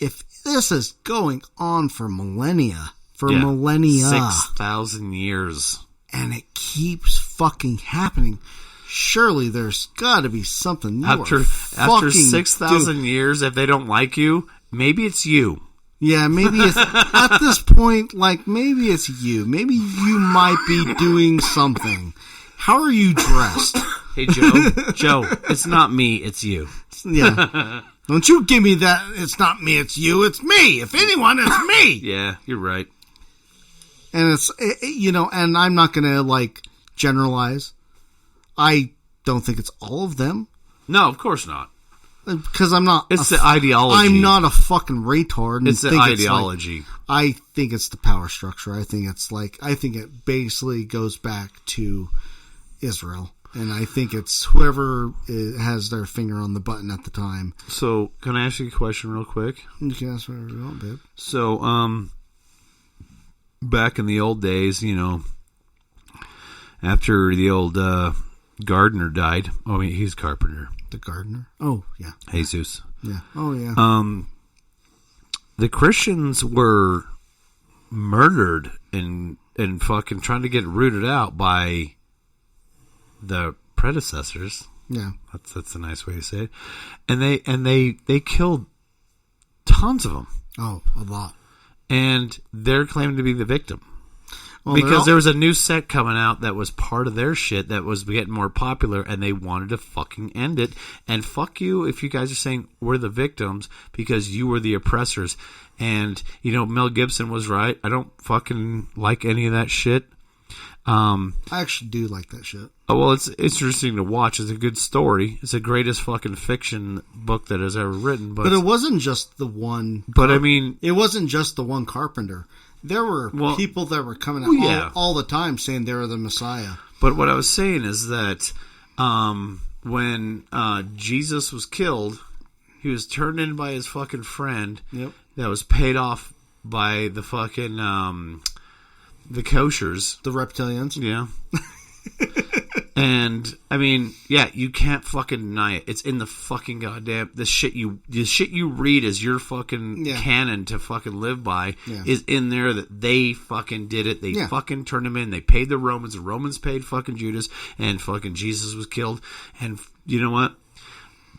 [SPEAKER 6] if this is going on for millennia,
[SPEAKER 7] 6,000 years,
[SPEAKER 6] and it keeps fucking happening, surely there's got to be something
[SPEAKER 7] after 6,000 years. If they don't like you, maybe it's you.
[SPEAKER 6] Yeah, maybe it's at this point, like maybe it's you. Maybe you might be doing something. How are you dressed?
[SPEAKER 7] Hey, Joe, it's not me, it's you.
[SPEAKER 6] Yeah. Don't you give me that, it's not me, it's you, it's me. If anyone, it's me.
[SPEAKER 7] Yeah, you're right.
[SPEAKER 6] And it's, and I'm not going to like generalize. I don't think it's all of them.
[SPEAKER 7] No, of course not.
[SPEAKER 6] Because I'm not.
[SPEAKER 7] It's the ideology.
[SPEAKER 6] I'm not a fucking retard.
[SPEAKER 7] It's the ideology.
[SPEAKER 6] I think it's the power structure. I think it basically goes back to Israel. And I think it's whoever has their finger on the button at the time.
[SPEAKER 7] So, can I ask you a question real quick?
[SPEAKER 6] You can ask whatever you want, babe.
[SPEAKER 7] So, back in the old days, after the old gardener died. Oh, I mean, he's carpenter.
[SPEAKER 6] The gardener? Oh, yeah.
[SPEAKER 7] Jesus.
[SPEAKER 6] Yeah. Oh, yeah.
[SPEAKER 7] The Christians were murdered and fucking trying to get rooted out by the predecessors.
[SPEAKER 6] Yeah.
[SPEAKER 7] That's a nice way to say it. And they killed tons of them.
[SPEAKER 6] Oh, a lot.
[SPEAKER 7] And they're claiming to be the victim.
[SPEAKER 6] Well,
[SPEAKER 7] because there was a new sect coming out that was part of their shit that was getting more popular, and they wanted to fucking end it. And fuck you if you guys are saying we're the victims because you were the oppressors. And, Mel Gibson was right. I don't fucking like any of that shit.
[SPEAKER 6] I actually do like that shit.
[SPEAKER 7] Oh, well, it's interesting to watch. It's a good story. It's the greatest fucking fiction book that has ever written. But
[SPEAKER 6] it wasn't just the one.
[SPEAKER 7] But, I mean...
[SPEAKER 6] It wasn't just the one carpenter. There were people that were coming out all the time saying they were the Messiah.
[SPEAKER 7] But what I was saying is that when Jesus was killed, he was turned in by his fucking friend that was paid off by the fucking the koshers.
[SPEAKER 6] The reptilians.
[SPEAKER 7] Yeah. And I mean, you can't fucking deny it. It's in the fucking goddamn the shit you read as your fucking canon to fucking live by is in there that they fucking did it. They fucking turned him in. They paid the Romans. The Romans paid fucking Judas, and fucking Jesus was killed. And you know what?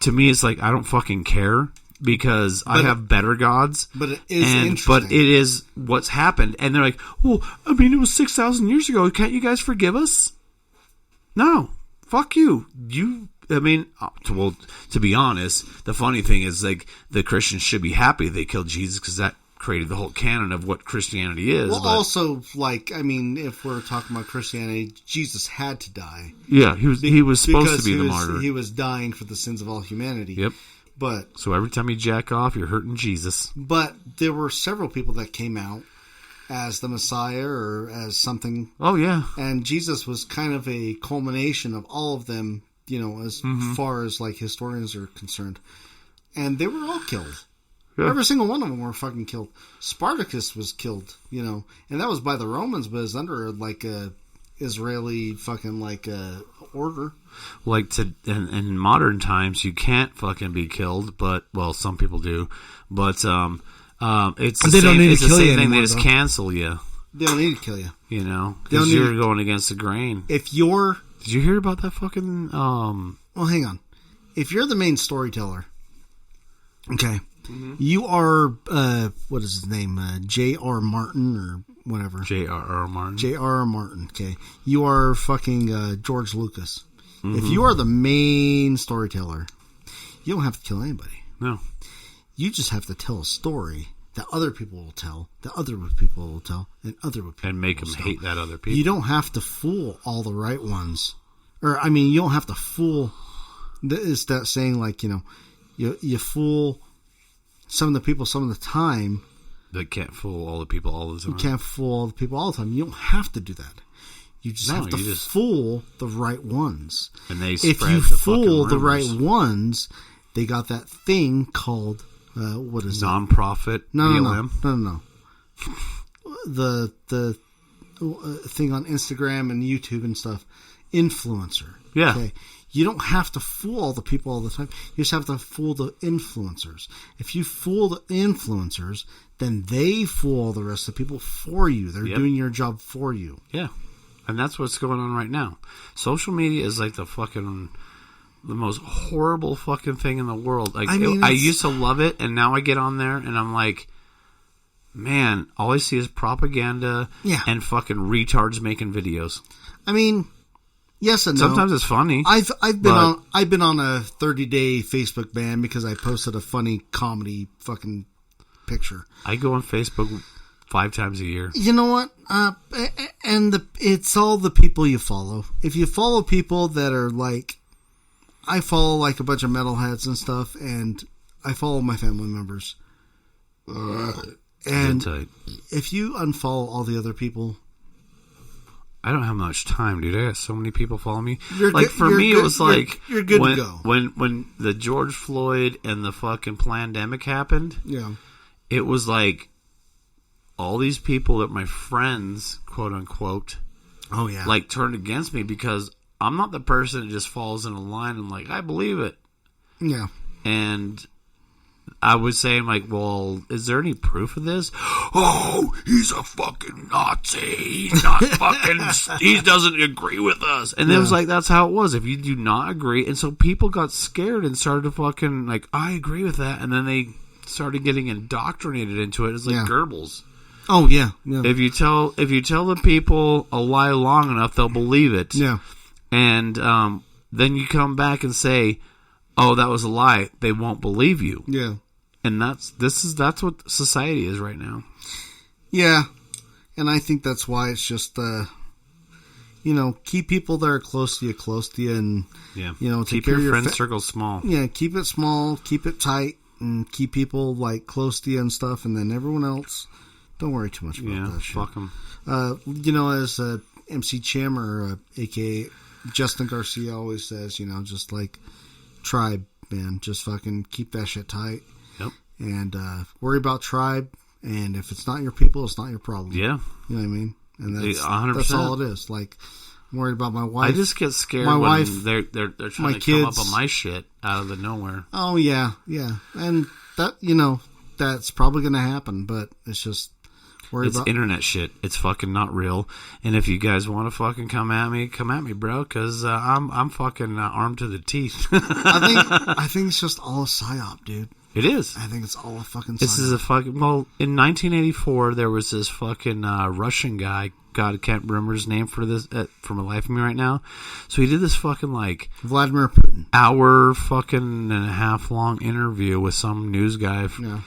[SPEAKER 7] To me, it's like I don't fucking care. because I have better gods.
[SPEAKER 6] But it is interesting.
[SPEAKER 7] But it is what's happened. And they're like, well, I mean, it was 6,000 years ago. Can't you guys forgive us? No. Fuck you. To be honest, the funny thing is, like, the Christians should be happy they killed Jesus because that created the whole canon of what Christianity is.
[SPEAKER 6] Well, also, like, I mean, if we're talking about Christianity, Jesus had to die.
[SPEAKER 7] Yeah, he was supposed to be the martyr.
[SPEAKER 6] He was dying for the sins of all humanity.
[SPEAKER 7] Yep.
[SPEAKER 6] But
[SPEAKER 7] so every time you jack off, you're hurting Jesus.
[SPEAKER 6] But there were several people that came out as the Messiah or as something.
[SPEAKER 7] Oh, yeah.
[SPEAKER 6] And Jesus was kind of a culmination of all of them, you know, as far as, like, historians are concerned. And they were all killed. Yeah. Every single one of them were fucking killed. Spartacus was killed, you know, and that was by the Romans, but it's under, like, a Israeli fucking, like, order.
[SPEAKER 7] Like, in modern times, you can't fucking be killed, but, well, some people do. But it's the same thing. They just cancel you.
[SPEAKER 6] They don't need to kill you.
[SPEAKER 7] You know, because you're going against the grain.
[SPEAKER 6] If you're...
[SPEAKER 7] Did you hear about that fucking...
[SPEAKER 6] Well, hang on. If you're the main storyteller, okay, you are, what is his name? J.R. Martin or whatever.
[SPEAKER 7] J.R.R. Martin.
[SPEAKER 6] J.R.R. Martin, okay. You are fucking George Lucas. If you are the main storyteller, you don't have to kill anybody.
[SPEAKER 7] No.
[SPEAKER 6] You just have to tell a story that other people will tell, that other people will tell, and other people
[SPEAKER 7] and make them hate that other people.
[SPEAKER 6] You don't have to fool all the right ones. Or, I mean, you don't have to fool... It's that saying, like, you know, you fool some of the people some of the time.
[SPEAKER 7] That can't fool all the people all the time.
[SPEAKER 6] You can't fool all the people all the time. You don't have to do that. You just have to fool the right ones.
[SPEAKER 7] And they
[SPEAKER 6] if you fool the right ones, they got that thing called, what is
[SPEAKER 7] non-profit BLM?
[SPEAKER 6] No. The thing on Instagram and YouTube and stuff. Influencer.
[SPEAKER 7] Yeah.
[SPEAKER 6] Okay. You don't have to fool all the people all the time. You just have to fool the influencers. If you fool the influencers, then they fool all the rest of the people for you. They're doing your job for you.
[SPEAKER 7] Yeah. And that's what's going on right now. Social media is like the most horrible fucking thing in the world. Like, I used to love it, and now I get on there, and I'm like, man, all I see is propaganda and fucking retards making videos.
[SPEAKER 6] I mean... Yes and no.
[SPEAKER 7] Sometimes it's funny.
[SPEAKER 6] I've been on a 30-day Facebook ban because I posted a funny comedy fucking picture.
[SPEAKER 7] I go on Facebook 5 times a year.
[SPEAKER 6] You know what? It's all the people you follow. If you follow people that are like, I follow like a bunch of metalheads and stuff, and I follow my family members. And if you unfollow all the other people.
[SPEAKER 7] I don't have much time, dude. I got so many people follow me.
[SPEAKER 6] You're good to go.
[SPEAKER 7] When the George Floyd and the fucking pandemic happened, it was like all these people that my friends, quote unquote, like turned against me because I'm not the person that just falls in a line and like, I believe it.
[SPEAKER 6] Yeah.
[SPEAKER 7] And I was saying, like, well, is there any proof of this? Oh, he's a fucking Nazi. He's not fucking, he doesn't agree with us. And it was like, that's how it was. If you do not agree. And so people got scared and started to fucking, like, I agree with that. And then they started getting indoctrinated into it. It's like Goebbels.
[SPEAKER 6] Oh, yeah.
[SPEAKER 7] If you tell the people a lie long enough, they'll believe it.
[SPEAKER 6] Yeah.
[SPEAKER 7] And then you come back and say, oh, that was a lie. They won't believe you.
[SPEAKER 6] Yeah.
[SPEAKER 7] And that's what society is right now.
[SPEAKER 6] Yeah. And I think that's why it's just, keep people that are close to you and,
[SPEAKER 7] keep your friend circle small.
[SPEAKER 6] Yeah, keep it small, keep it tight, and keep people, like, close to you and stuff, and then everyone else, don't worry too much about that shit.
[SPEAKER 7] Fuck them.
[SPEAKER 6] As MC Chammer, a.k.a. Justin Garcia always says, just like, tribe, man, just fucking keep that shit tight.
[SPEAKER 7] Yep.
[SPEAKER 6] And worry about tribe, and if it's not your people, it's not your problem.
[SPEAKER 7] Yeah.
[SPEAKER 6] You know what I mean? And that's
[SPEAKER 7] 100%.
[SPEAKER 6] That's all it is. Like, I'm worried about my wife.
[SPEAKER 7] I just get scared when they're trying to come up on my shit out of the nowhere.
[SPEAKER 6] Oh, yeah. And that, that's probably going to happen, but it's just
[SPEAKER 7] It's internet shit. It's fucking not real. And if you guys want to fucking come at me, bro, because I'm fucking armed to the teeth.
[SPEAKER 6] I think it's just all a psyop, dude.
[SPEAKER 7] It is.
[SPEAKER 6] I think it's all a fucking
[SPEAKER 7] This is a fucking... Well, in 1984, there was this fucking Russian guy. God, I can't remember his name for this for my life of me right now. So he did this fucking, like...
[SPEAKER 6] Vladimir Putin.
[SPEAKER 7] Hour fucking and a half long interview with some news guy.
[SPEAKER 6] Yeah.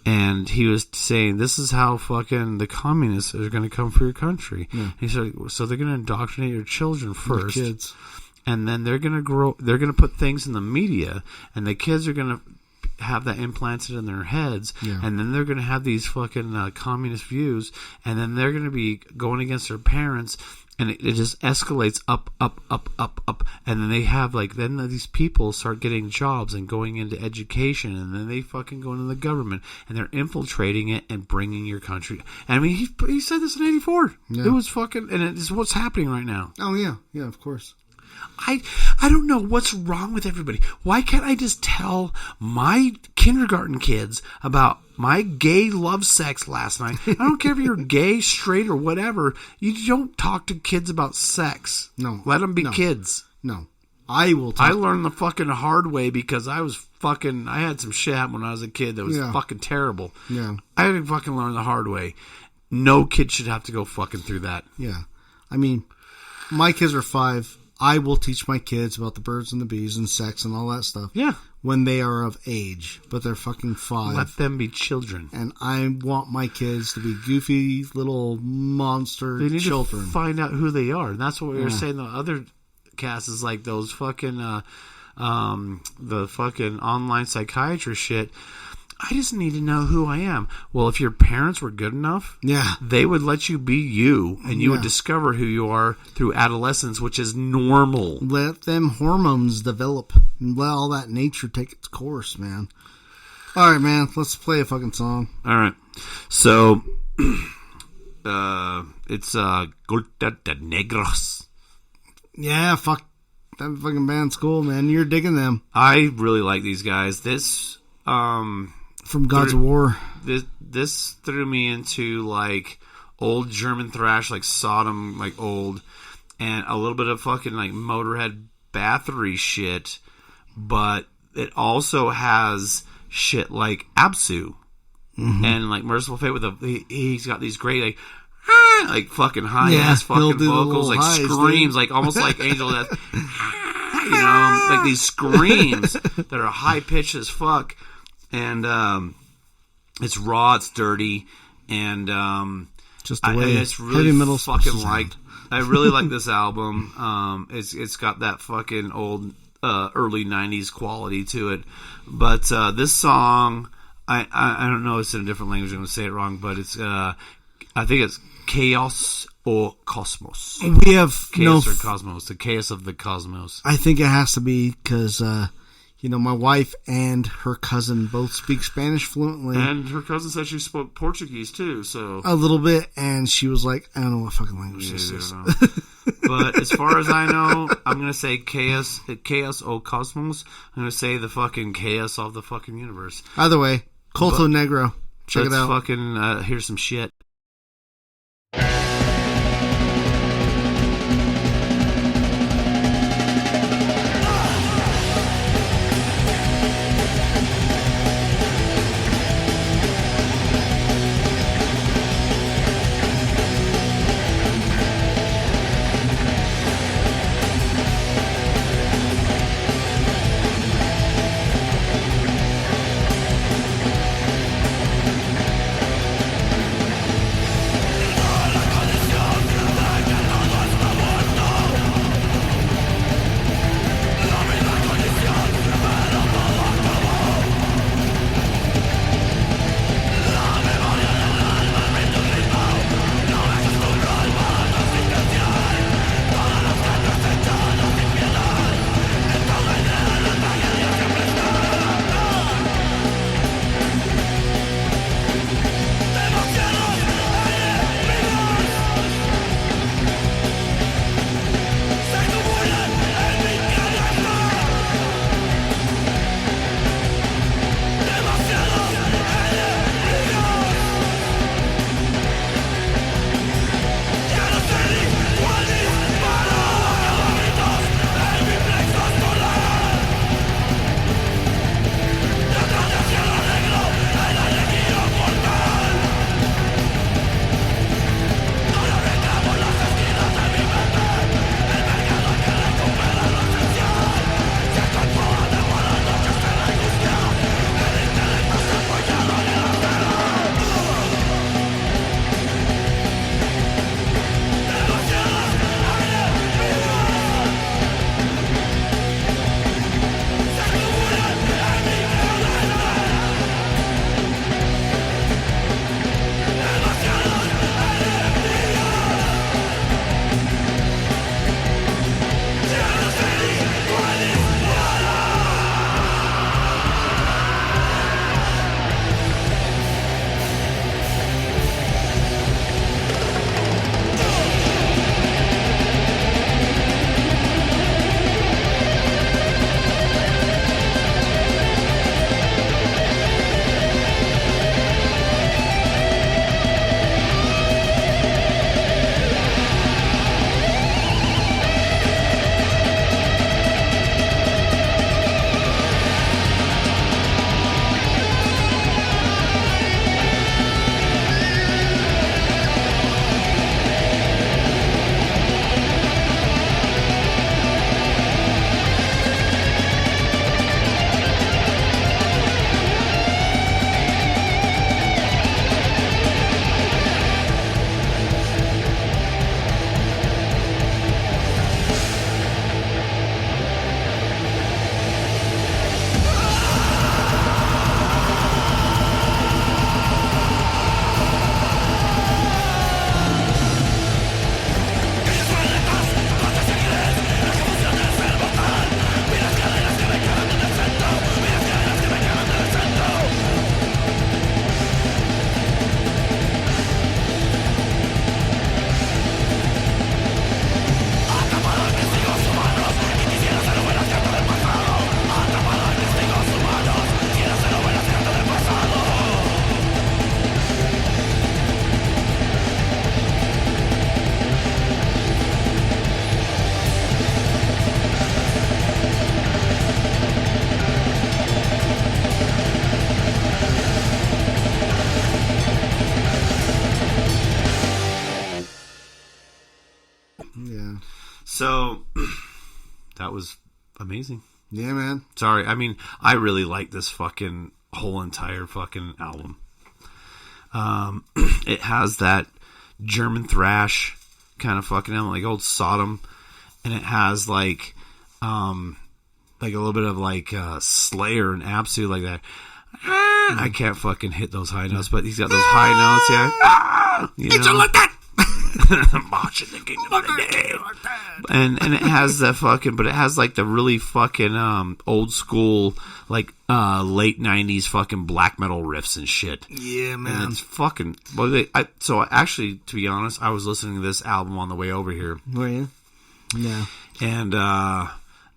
[SPEAKER 7] And he was saying, this is how fucking the communists are going to come for your country. Yeah. He said, so they're going to indoctrinate your children first.
[SPEAKER 6] Your kids.
[SPEAKER 7] And then they're going to put things in the media, and the kids are going to have that implanted in their heads, and then they're going to have these fucking communist views, and then they're going to be going against their parents, and it just escalates up, and then they have then these people start getting jobs and going into education, and then they fucking go into the government, and they're infiltrating it and bringing your country. And I mean, he said this in '84. Yeah. It was fucking, and it is what's happening right now.
[SPEAKER 6] Oh yeah, of course.
[SPEAKER 7] I don't know what's wrong with everybody. Why can't I just tell my kindergarten kids about my gay love sex last night? I don't care if you're gay, straight, or whatever. You don't talk to kids about sex.
[SPEAKER 6] No.
[SPEAKER 7] Let them be kids.
[SPEAKER 6] No. I will talk.
[SPEAKER 7] I learned the fucking hard way because I had some shit happen when I was a kid that was fucking terrible.
[SPEAKER 6] Yeah.
[SPEAKER 7] I had to fucking learn the hard way. No kid should have to go fucking through that.
[SPEAKER 6] Yeah. I mean, my kids are 5. I will teach my kids about the birds and the bees and sex and all that stuff.
[SPEAKER 7] Yeah.
[SPEAKER 6] When they are of age, but they're fucking 5.
[SPEAKER 7] Let them be children.
[SPEAKER 6] And I want my kids to be goofy little monster
[SPEAKER 7] they need
[SPEAKER 6] children.
[SPEAKER 7] To find out who they are. And that's what we were saying. The other cast is like those fucking, the fucking online psychiatrist shit. I just need to know who I am. Well, if your parents were good enough, they would let you be you, and you would discover who you are through adolescence, which is normal.
[SPEAKER 6] Let them hormones develop. And let all that nature take its course, man. All right, man. Let's play a fucking song.
[SPEAKER 7] All right. So, it's Culta Negro.
[SPEAKER 6] Yeah, fuck. That fucking band's cool, man. You're digging them.
[SPEAKER 7] I really like these guys. This...
[SPEAKER 6] From Gods of War.
[SPEAKER 7] This threw me into like old German thrash, like Sodom, like old, and a little bit of fucking like Motorhead Bathory shit, but it also has shit like Absu and like Merciful Fate with he's got these great like fucking high ass fucking vocals, like highs, screams, like almost like Angel Death, you know, like these screams that are high pitched as fuck. And it's raw, it's dirty, and
[SPEAKER 6] just the way
[SPEAKER 7] it's really
[SPEAKER 6] heavy metal
[SPEAKER 7] fucking liked. I really like this album. It's got that fucking old early '90s quality to it. But this song, I don't know. It's in a different language. I'm going to say it wrong, but it's I think it's Chaos or Cosmos.
[SPEAKER 6] We have
[SPEAKER 7] Chaos or Cosmos, the chaos of the cosmos.
[SPEAKER 6] I think it has to be because. You know, my wife and her cousin both speak Spanish fluently.
[SPEAKER 7] And her cousin said she spoke Portuguese, too, so...
[SPEAKER 6] A little bit, and she was like, I don't know what fucking language this is.
[SPEAKER 7] But as far as I know, I'm going to say chaos o cosmos. I'm going to say the fucking chaos of the fucking universe.
[SPEAKER 6] Either way, Culta Negro. Check it out.
[SPEAKER 7] Fucking, here's some shit. So that was amazing.
[SPEAKER 6] Yeah, man.
[SPEAKER 7] Sorry, I mean, I really like this fucking whole entire fucking album. It has that German thrash kind of fucking album, like old Sodom, and it has like a little bit of like Slayer and Absu like that. I can't fucking hit those high notes, but he's got those high notes, yeah. It's like that. Marching the kingdom of the day. And it has that fucking, but it has like the really fucking old school, like late 90s fucking black metal riffs and shit.
[SPEAKER 6] Yeah, man.
[SPEAKER 7] And it's fucking. So actually, to be honest, I was listening to this album on the way over here.
[SPEAKER 6] Were you? Yeah.
[SPEAKER 7] And I'm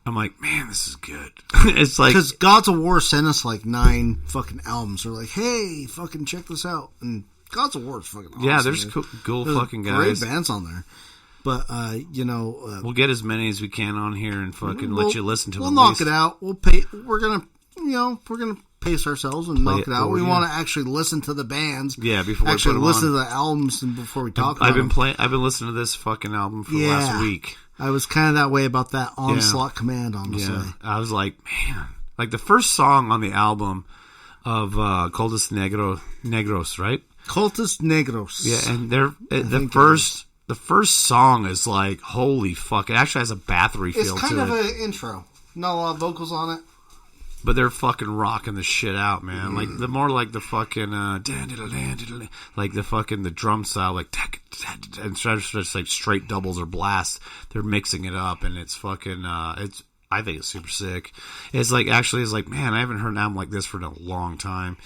[SPEAKER 7] like, man, this is good. It's like,
[SPEAKER 6] because Gods of War sent us like 9 fucking albums. They're like, hey, fucking check this out. And Gods of War is fucking awesome.
[SPEAKER 7] Yeah, there's cool
[SPEAKER 6] there's
[SPEAKER 7] fucking guys.
[SPEAKER 6] Great bands on there. But,
[SPEAKER 7] we'll get as many as we can on here and fucking let you listen to them.
[SPEAKER 6] We'll knock it out. We're going to pace ourselves and knock it out. We want to actually listen to the bands.
[SPEAKER 7] Yeah, before
[SPEAKER 6] actually
[SPEAKER 7] we put them
[SPEAKER 6] listen
[SPEAKER 7] on.
[SPEAKER 6] to the albums and before we talk about
[SPEAKER 7] I've been
[SPEAKER 6] them.
[SPEAKER 7] I've been listening to this fucking album for the last week.
[SPEAKER 6] I was kind of that way about that Onslaught Kommand, honestly.
[SPEAKER 7] Yeah. I was like, man. Like the first song on the album of Culta Negros, right?
[SPEAKER 6] Cultus Negros.
[SPEAKER 7] Yeah, and the first song is like, holy fuck. It actually has a Bathory feel to it.
[SPEAKER 6] It's kind of an intro. Not a lot of vocals on it.
[SPEAKER 7] But they're fucking rocking the shit out, man. Like the more like the fucking like the drum style, like and instead of just like straight doubles or blasts, they're mixing it up, and it's fucking I think it's super sick. It's like man, I haven't heard an album like this for a long time.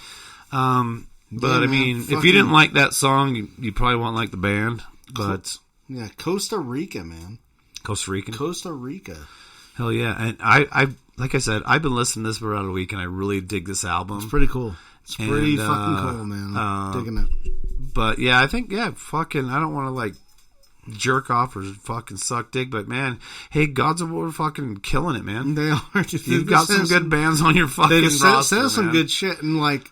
[SPEAKER 7] But I mean, if you didn't like that song, you probably won't like the band. But
[SPEAKER 6] yeah, Costa Rica, man.
[SPEAKER 7] Costa
[SPEAKER 6] Rica.
[SPEAKER 7] Hell yeah! And I like I said, I've been listening to this for about a week, and I really dig this album.
[SPEAKER 6] It's pretty cool. It's pretty fucking cool, man. Digging it.
[SPEAKER 7] But yeah, I think fucking. I don't want to like jerk off or fucking suck dick, but man, hey, Gods of War fucking killing it, man.
[SPEAKER 6] They are.
[SPEAKER 7] You've got some good bands on your fucking roster,
[SPEAKER 6] sent us some good shit, and like.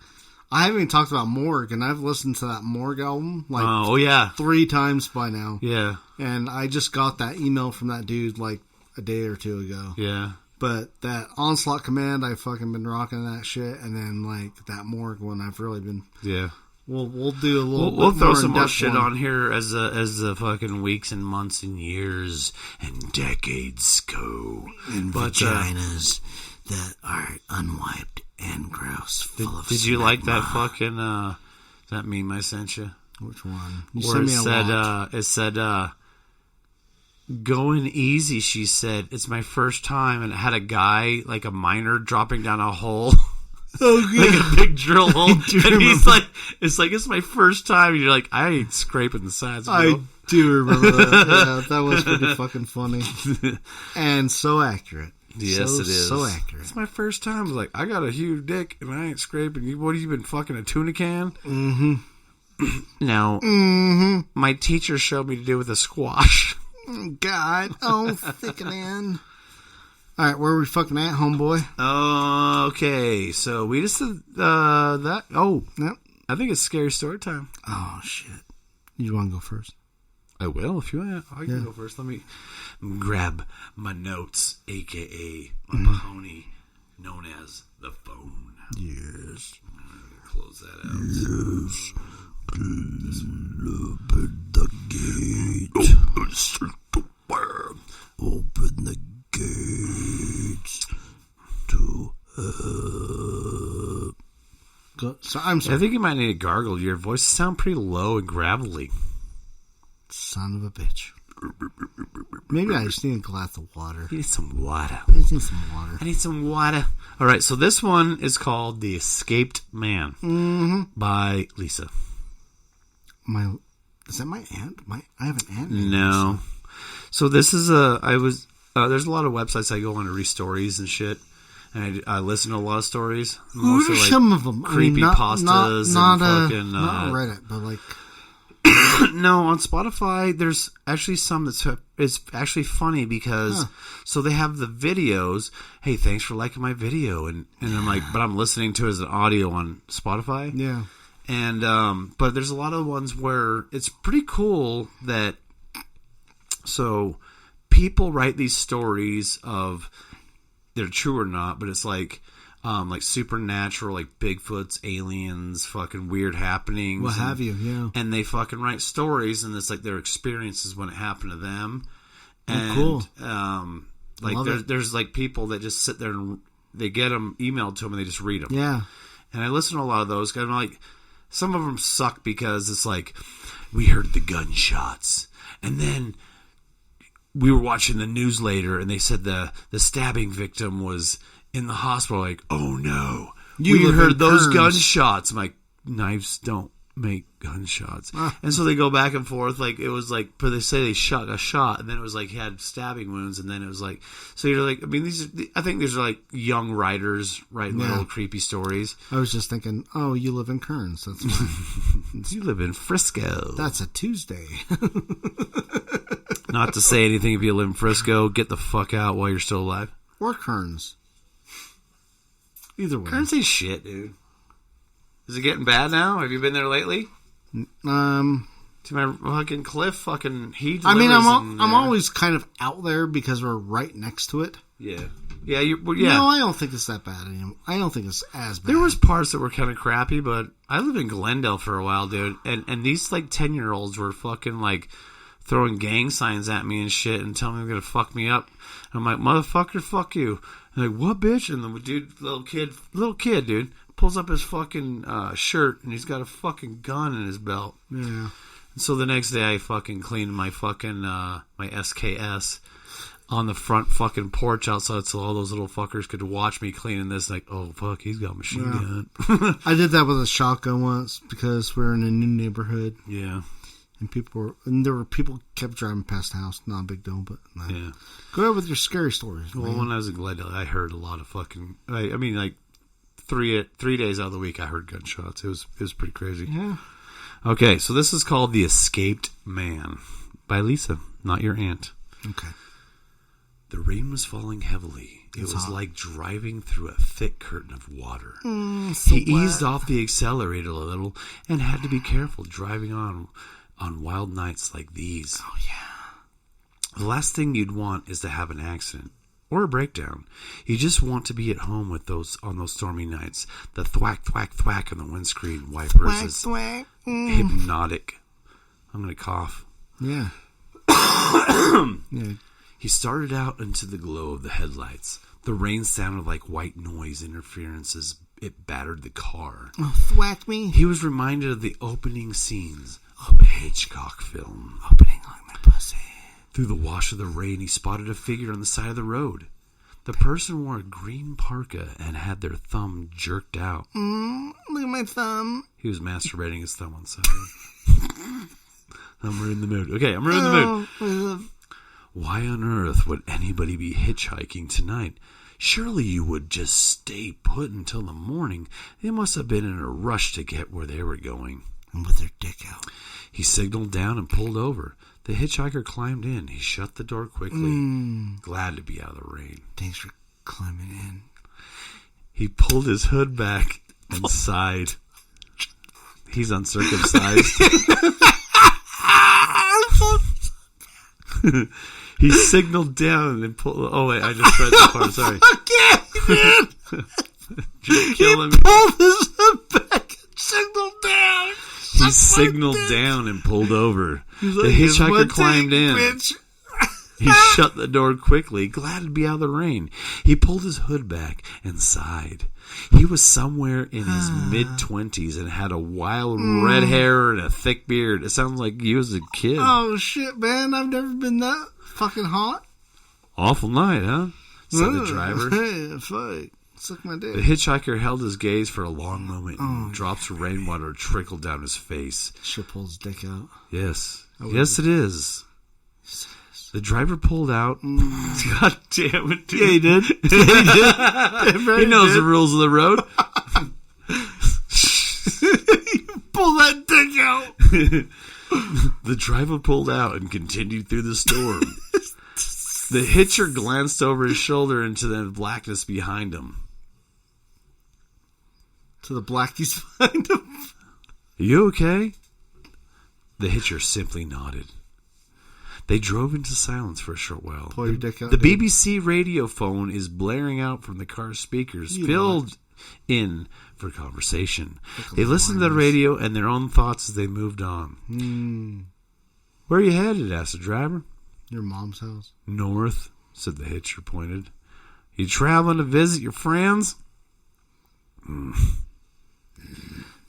[SPEAKER 6] I haven't even talked about Morgue, and I've listened to that Morgue album like 3 times by now.
[SPEAKER 7] Yeah.
[SPEAKER 6] And I just got that email from that dude like a day or 2 ago.
[SPEAKER 7] Yeah.
[SPEAKER 6] But that Onslaught Kommand, I've fucking been rocking that shit, and then like that Morgue one, I've really been.
[SPEAKER 7] Yeah.
[SPEAKER 6] We'll do a little.
[SPEAKER 7] We'll throw some more shit on here as the fucking weeks and months and years and decades go.
[SPEAKER 6] And vaginas that are unwiped. And gross.
[SPEAKER 7] Did you like that fucking that meme I sent you?
[SPEAKER 6] Which one?
[SPEAKER 7] Where it said going easy, she said. It's my first time, and it had a guy, like a miner, dropping down a hole.
[SPEAKER 6] Oh, good.
[SPEAKER 7] Like a big drill hole. And he's like, it's my first time. And you're like, I ain't scraping the sides.
[SPEAKER 6] I do remember that. Yeah, that was pretty fucking funny. And so accurate.
[SPEAKER 7] Yes, it is.
[SPEAKER 6] So accurate.
[SPEAKER 7] It's my first time. I was like, I got a huge dick and I ain't scraping. What have you been fucking a tuna can?
[SPEAKER 6] Mm-hmm.
[SPEAKER 7] Now, my teacher showed me to do with a squash.
[SPEAKER 6] God. Oh, thickening. All right, where are we fucking at, homeboy?
[SPEAKER 7] Okay, so we just did that. Oh,
[SPEAKER 6] yep.
[SPEAKER 7] I think it's scary story time.
[SPEAKER 6] Oh, shit. You want to go first?
[SPEAKER 7] I will if you want. I can go first. Let me grab my notes, a.k.a. my pony, known as the phone.
[SPEAKER 6] Yes.
[SPEAKER 7] Close that out.
[SPEAKER 6] Yes. Please open the gate. Open the gates to So I'm sorry.
[SPEAKER 7] I think you might need a gargle. Your voice sounds pretty low and gravelly.
[SPEAKER 6] Son of a bitch. Maybe I just need a glass of water.
[SPEAKER 7] You need some water.
[SPEAKER 6] I just need some water.
[SPEAKER 7] I need some water. All right, so this one is called The Escaped Man by Lisa.
[SPEAKER 6] Is that my aunt? I have an aunt.
[SPEAKER 7] No. So this is there's a lot of websites I go on to read stories and shit. And I listen to a lot of stories.
[SPEAKER 6] Who are some of them?
[SPEAKER 7] Creepy pastas and fucking...
[SPEAKER 6] not Reddit, but like...
[SPEAKER 7] No, on Spotify, there's actually some it's actually funny because so they have the videos. Hey, thanks for liking my video, and I'm like, but I'm listening to it as an audio on Spotify.
[SPEAKER 6] Yeah,
[SPEAKER 7] and but there's a lot of ones where it's pretty cool that. So people write these stories of they're true or not, but it's like supernatural, like Bigfoots, aliens, fucking weird happenings,
[SPEAKER 6] what have you? Yeah,
[SPEAKER 7] and they fucking write stories, and it's like their experiences when it happened to them. And,
[SPEAKER 6] cool.
[SPEAKER 7] There's like people that just sit there and they get them emailed to them and they just read them.
[SPEAKER 6] Yeah,
[SPEAKER 7] and I listen to a lot of those. Cause I'm like, some of them suck because it's like we heard the gunshots, and then we were watching the news later, and they said the stabbing victim was in the hospital. Like, oh no, we heard those gunshots. I'm like, knives don't make gunshots. And so they go back and forth. Like, it was like, but they say they shot a shot, and then it was like he had stabbing wounds, and then it was like, so you're like, I mean, I think these are like young writers writing little creepy stories.
[SPEAKER 6] I was just thinking, oh, you live in Kearns, that's fine.
[SPEAKER 7] You live in Frisco.
[SPEAKER 6] That's a Tuesday.
[SPEAKER 7] Not to say anything, if you live in Frisco, get the fuck out while you're still alive.
[SPEAKER 6] Or Kearns. Either way.
[SPEAKER 7] Kearns ain't shit, dude. Is it getting bad now? Have you been there lately? To my fucking Cliff, fucking he.
[SPEAKER 6] I mean, I'm always kind of out there because we're right next to it.
[SPEAKER 7] Yeah.
[SPEAKER 6] No, I don't think it's that bad anymore. I don't think it's as bad.
[SPEAKER 7] There was parts that were kind of crappy, but I lived in Glendale for a while, dude, and these like 10-year-olds were fucking like throwing gang signs at me and shit and telling me they're gonna fuck me up. I'm like, motherfucker, fuck you. And like, what, bitch? And the dude, little kid, dude, pulls up his fucking shirt, and he's got a fucking gun in his belt.
[SPEAKER 6] Yeah.
[SPEAKER 7] And so the next day, I fucking cleaned my fucking my SKS on the front fucking porch outside, so all those little fuckers could watch me cleaning this. Like, oh fuck, he's got a machine gun.
[SPEAKER 6] I did that with a shotgun once because we're in a new neighborhood.
[SPEAKER 7] Yeah.
[SPEAKER 6] And there were people kept driving past the house. Not a big deal, but
[SPEAKER 7] yeah.
[SPEAKER 6] Go ahead with your scary stories.
[SPEAKER 7] Well, when I was in Glendale, I heard a lot of fucking. I mean, like 3 days out of the week, I heard gunshots. It was pretty crazy.
[SPEAKER 6] Yeah.
[SPEAKER 7] Okay, so this is called "The Escaped Man" by Lisa, not your aunt.
[SPEAKER 6] Okay.
[SPEAKER 7] The rain was falling heavily. It was like driving through a thick curtain of water. He eased off the accelerator a little and had to be careful driving on wild nights like these.
[SPEAKER 6] Oh, yeah.
[SPEAKER 7] The last thing you'd want is to have an accident or a breakdown. You just want to be at home with on those stormy nights. The thwack, thwack, thwack on the windscreen wipers
[SPEAKER 6] thwack,
[SPEAKER 7] is
[SPEAKER 6] thwack.
[SPEAKER 7] Hypnotic. I'm going to cough.
[SPEAKER 6] Yeah. Yeah.
[SPEAKER 7] He started out into the glow of the headlights. The rain sounded like white noise interference as it battered the car.
[SPEAKER 6] Oh, thwack me.
[SPEAKER 7] He was reminded of the opening scenes of a Hitchcock film.
[SPEAKER 6] Opening like my pussy.
[SPEAKER 7] Through the wash of the rain, he spotted a figure on the side of the road. The person wore a green parka and had their thumb jerked out.
[SPEAKER 6] Look at my thumb.
[SPEAKER 7] He was masturbating his thumb on Saturday. I'm ruining the mood. Okay, I'm ruining the mood. Why on earth would anybody be hitchhiking tonight? Surely you would just stay put until the morning. They must have been in a rush to get where they were going.
[SPEAKER 6] And with their dick out.
[SPEAKER 7] He signaled down and pulled over. The hitchhiker climbed in. He shut the door quickly, glad to be out of the rain.
[SPEAKER 6] Thanks for climbing in.
[SPEAKER 7] He pulled his hood back and sighed. He's uncircumcised. He signaled down and pulled. Oh wait, I just read that part. Sorry.
[SPEAKER 6] Okay,
[SPEAKER 7] You're killing
[SPEAKER 6] me. He pulled his hood back and signaled down.
[SPEAKER 7] He signaled down and pulled over. The hitchhiker climbed in.
[SPEAKER 6] Bitch.
[SPEAKER 7] He shut the door quickly, glad to be out of the rain. He pulled his hood back and sighed. He was somewhere in his mid-20s and had a wild red hair and a thick beard. It sounds like he was a kid.
[SPEAKER 6] Oh, shit, man. I've never been that fucking hot.
[SPEAKER 7] Awful night, huh? Said the driver.
[SPEAKER 6] Hey, fuck. Suck my dick.
[SPEAKER 7] The hitchhiker held his gaze for a long moment and drops of rainwater trickled down his face.
[SPEAKER 6] Should pull his dick out.
[SPEAKER 7] Yes. Yes, it is. The driver pulled out. God damn it, dude.
[SPEAKER 6] Yeah, he did.
[SPEAKER 7] He knows the rules of the road.
[SPEAKER 6] Pull that dick out.
[SPEAKER 7] The driver pulled out and continued through the storm. The hitcher glanced over his shoulder into the blackness behind him.
[SPEAKER 6] To the blackies behind him?
[SPEAKER 7] Are you okay? The hitcher simply nodded. They drove into silence for a short while.
[SPEAKER 6] Pull your dick out,
[SPEAKER 7] The
[SPEAKER 6] dude.
[SPEAKER 7] BBC radio phone is blaring out from the car's speakers, filled in for conversation. They listened to the radio and their own thoughts as they moved on. Where are you headed? Asked the driver.
[SPEAKER 6] Your mom's house.
[SPEAKER 7] North, said the hitcher, pointed. You traveling to visit your friends?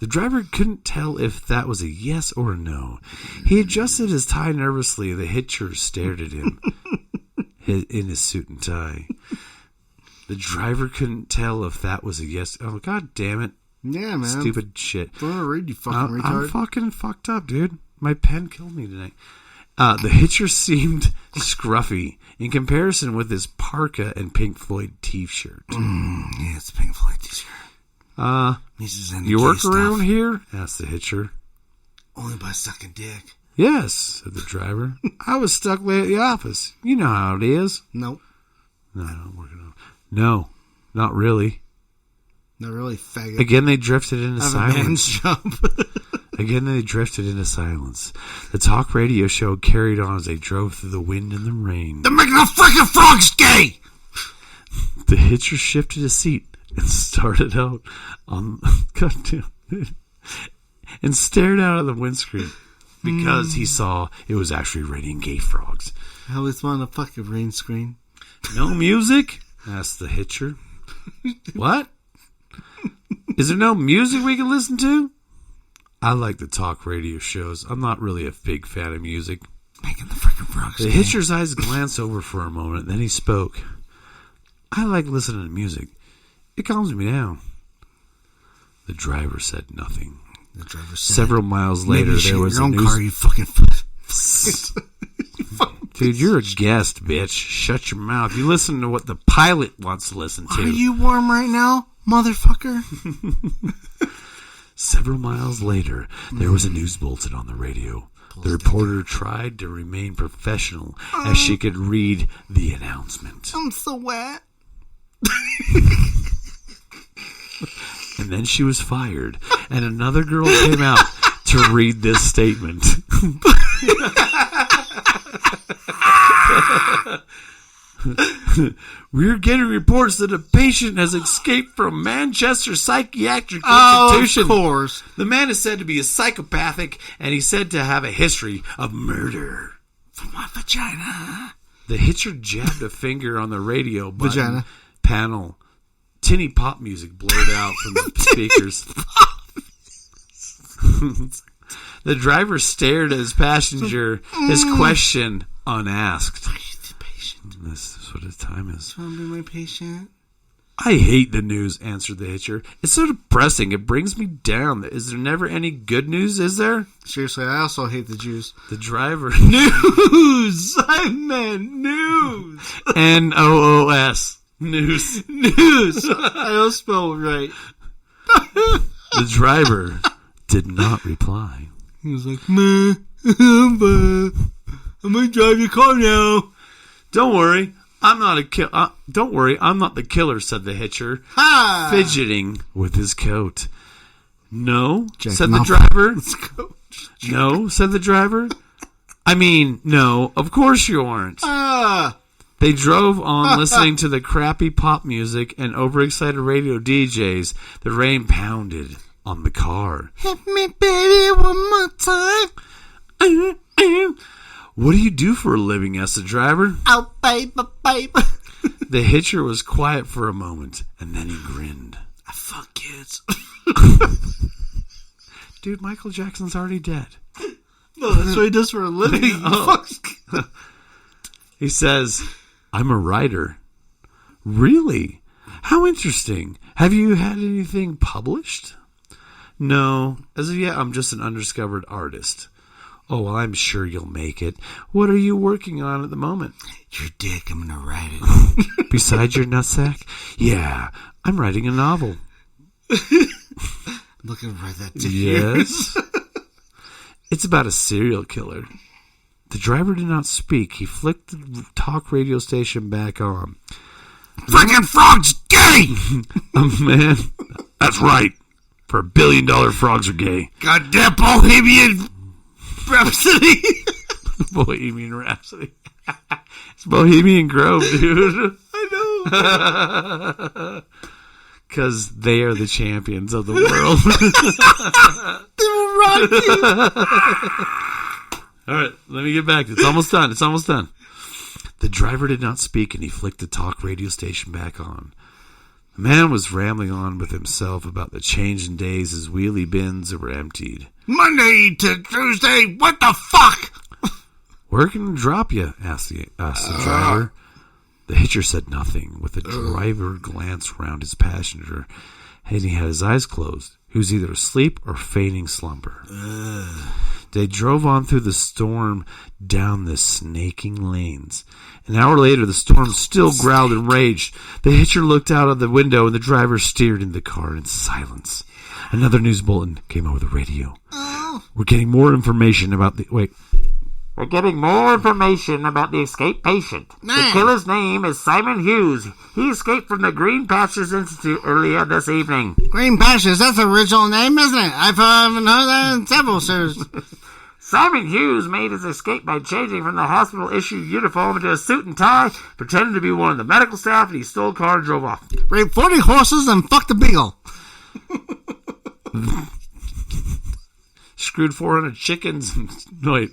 [SPEAKER 7] The driver couldn't tell if that was a yes or a no. He adjusted his tie nervously. The hitcher stared at him in his suit and tie. The driver couldn't tell if that was a yes. Oh, God damn it.
[SPEAKER 6] Yeah, man.
[SPEAKER 7] Stupid shit.
[SPEAKER 6] Don't wanna read, you fucking retard.
[SPEAKER 7] I'm fucking fucked up, dude. My pen killed me tonight. The hitcher seemed scruffy in comparison with his parka and Pink Floyd t-shirt.
[SPEAKER 6] Yeah, it's a Pink Floyd t-shirt.
[SPEAKER 7] You work around here? Asked the hitcher.
[SPEAKER 6] Only by sucking dick.
[SPEAKER 7] Yes, said the driver. I was stuck late at the office. You know how it is.
[SPEAKER 6] Nope.
[SPEAKER 7] No, I'm working on. No, not really.
[SPEAKER 6] Not really, faggot.
[SPEAKER 7] Again, they drifted into
[SPEAKER 6] I have
[SPEAKER 7] silence.
[SPEAKER 6] a man's job.
[SPEAKER 7] Again, they drifted into silence. The talk radio show carried on as they drove through the wind and the rain.
[SPEAKER 6] They're making the fucking frogs gay!
[SPEAKER 7] The hitcher shifted his seat and started out on goddamn and stared out of the windscreen because he saw it was actually raining gay frogs.
[SPEAKER 6] I always want a fucking rain screen.
[SPEAKER 7] No music? Asked the hitcher. What? Is there no music we can listen to? I like the talk radio shows. I'm not really a big fan of music.
[SPEAKER 6] Making the freaking frogs
[SPEAKER 7] The hitcher's eyes glanced over for a moment, then he spoke. I like listening to music. It calms me down. The driver said nothing.
[SPEAKER 6] The driver said,
[SPEAKER 7] Several miles later, there was a news...
[SPEAKER 6] car, you fucking...
[SPEAKER 7] Dude, you're a guest, bitch. Shut your mouth. You listen to what the pilot wants to listen to.
[SPEAKER 6] Are you warm right now, motherfucker?
[SPEAKER 7] Several miles later, there was a news bulletin on the radio. The reporter tried to remain professional as she could read the announcement.
[SPEAKER 6] I'm so wet.
[SPEAKER 7] And then she was fired, and another girl came out to read this statement. We're getting reports that a patient has escaped from Manchester Psychiatric Institution.
[SPEAKER 6] Of course.
[SPEAKER 7] The man is said to be a psychopathic, and he's said to have a history of murder.
[SPEAKER 6] From my vagina.
[SPEAKER 7] The hitcher jabbed a finger on the radio button
[SPEAKER 6] Vagina.
[SPEAKER 7] panel. Tinny pop music blared out from the speakers. The driver stared at his passenger, his question unasked. This is what his time is.
[SPEAKER 6] Want to be my patient?
[SPEAKER 7] I hate the news, answered the hitcher. It's so depressing. It brings me down. Is there never any good news, is there?
[SPEAKER 6] Seriously, I also hate the Jews.
[SPEAKER 7] The driver...
[SPEAKER 6] News! I meant news!
[SPEAKER 7] N-O-O-S. News.
[SPEAKER 6] News! I don't spell it right.
[SPEAKER 7] The driver did not reply.
[SPEAKER 6] He was like, meh, I'm gonna drive your car now.
[SPEAKER 7] Don't worry, I'm not the killer, said the hitcher, fidgeting with his coat. No, said the driver. No, said the driver. I mean, no, of course you aren't. They drove on listening to the crappy pop music and overexcited radio DJs. The rain pounded on the car.
[SPEAKER 6] Hit me, baby, one more time.
[SPEAKER 7] What do you do for a living? Asked the driver.
[SPEAKER 6] Oh, baby, baby.
[SPEAKER 7] The hitcher was quiet for a moment, and then he grinned.
[SPEAKER 6] I fuck kids.
[SPEAKER 7] Dude, Michael Jackson's already dead.
[SPEAKER 6] No, that's what he does for a living.
[SPEAKER 7] He says, I'm a writer. Really? How interesting. Have you had anything published? No. As of yet, I'm just an undiscovered artist. Oh, well, I'm sure you'll make it. What are you working on at the moment?
[SPEAKER 6] Your dick, I'm gonna write it.
[SPEAKER 7] Besides your nutsack? Yeah, I'm writing a novel.
[SPEAKER 6] Looking to write that dick.
[SPEAKER 7] Yes. It's about a serial killer. The driver did not speak. He flicked the talk radio station back on.
[SPEAKER 6] Fucking frogs gay!
[SPEAKER 7] Man, that's right. For $1 billion, frogs are gay.
[SPEAKER 6] Goddamn Bohemian Rhapsody.
[SPEAKER 7] Bohemian Rhapsody. It's Bohemian Grove, dude. I know. Because they are the champions of the world.
[SPEAKER 6] They will rock you.
[SPEAKER 7] All right, let me get back. It's almost done. The driver did not speak, and he flicked the talk radio station back on. The man was rambling on with himself about the change in days as wheelie bins were emptied.
[SPEAKER 6] Monday to Tuesday, what the fuck?
[SPEAKER 7] Where can I drop you? asked the driver. The hitcher said nothing, with the driver glance round his passenger, and he had his eyes closed. He was either asleep or feigning slumber. They drove on through the storm down the snaking lanes. An hour later, the storm still growled and raged. The hitcher looked out of the window, and the driver steered in the car in silence. Another news bulletin came over the radio. We're getting more information about the... Wait. We're getting more information about the escaped patient. The killer's name is Simon Hughes. He escaped from the Green Pastures Institute earlier this evening.
[SPEAKER 6] Green Pastures, that's the original name, isn't it? I've heard that in several series.
[SPEAKER 7] Simon Hughes made his escape by changing from the hospital-issued uniform into a suit and tie, pretending to be one of the medical staff, and he stole a car and drove off.
[SPEAKER 6] Raped 40 horses and fucked a beagle.
[SPEAKER 7] Screwed 400 chickens. Wait.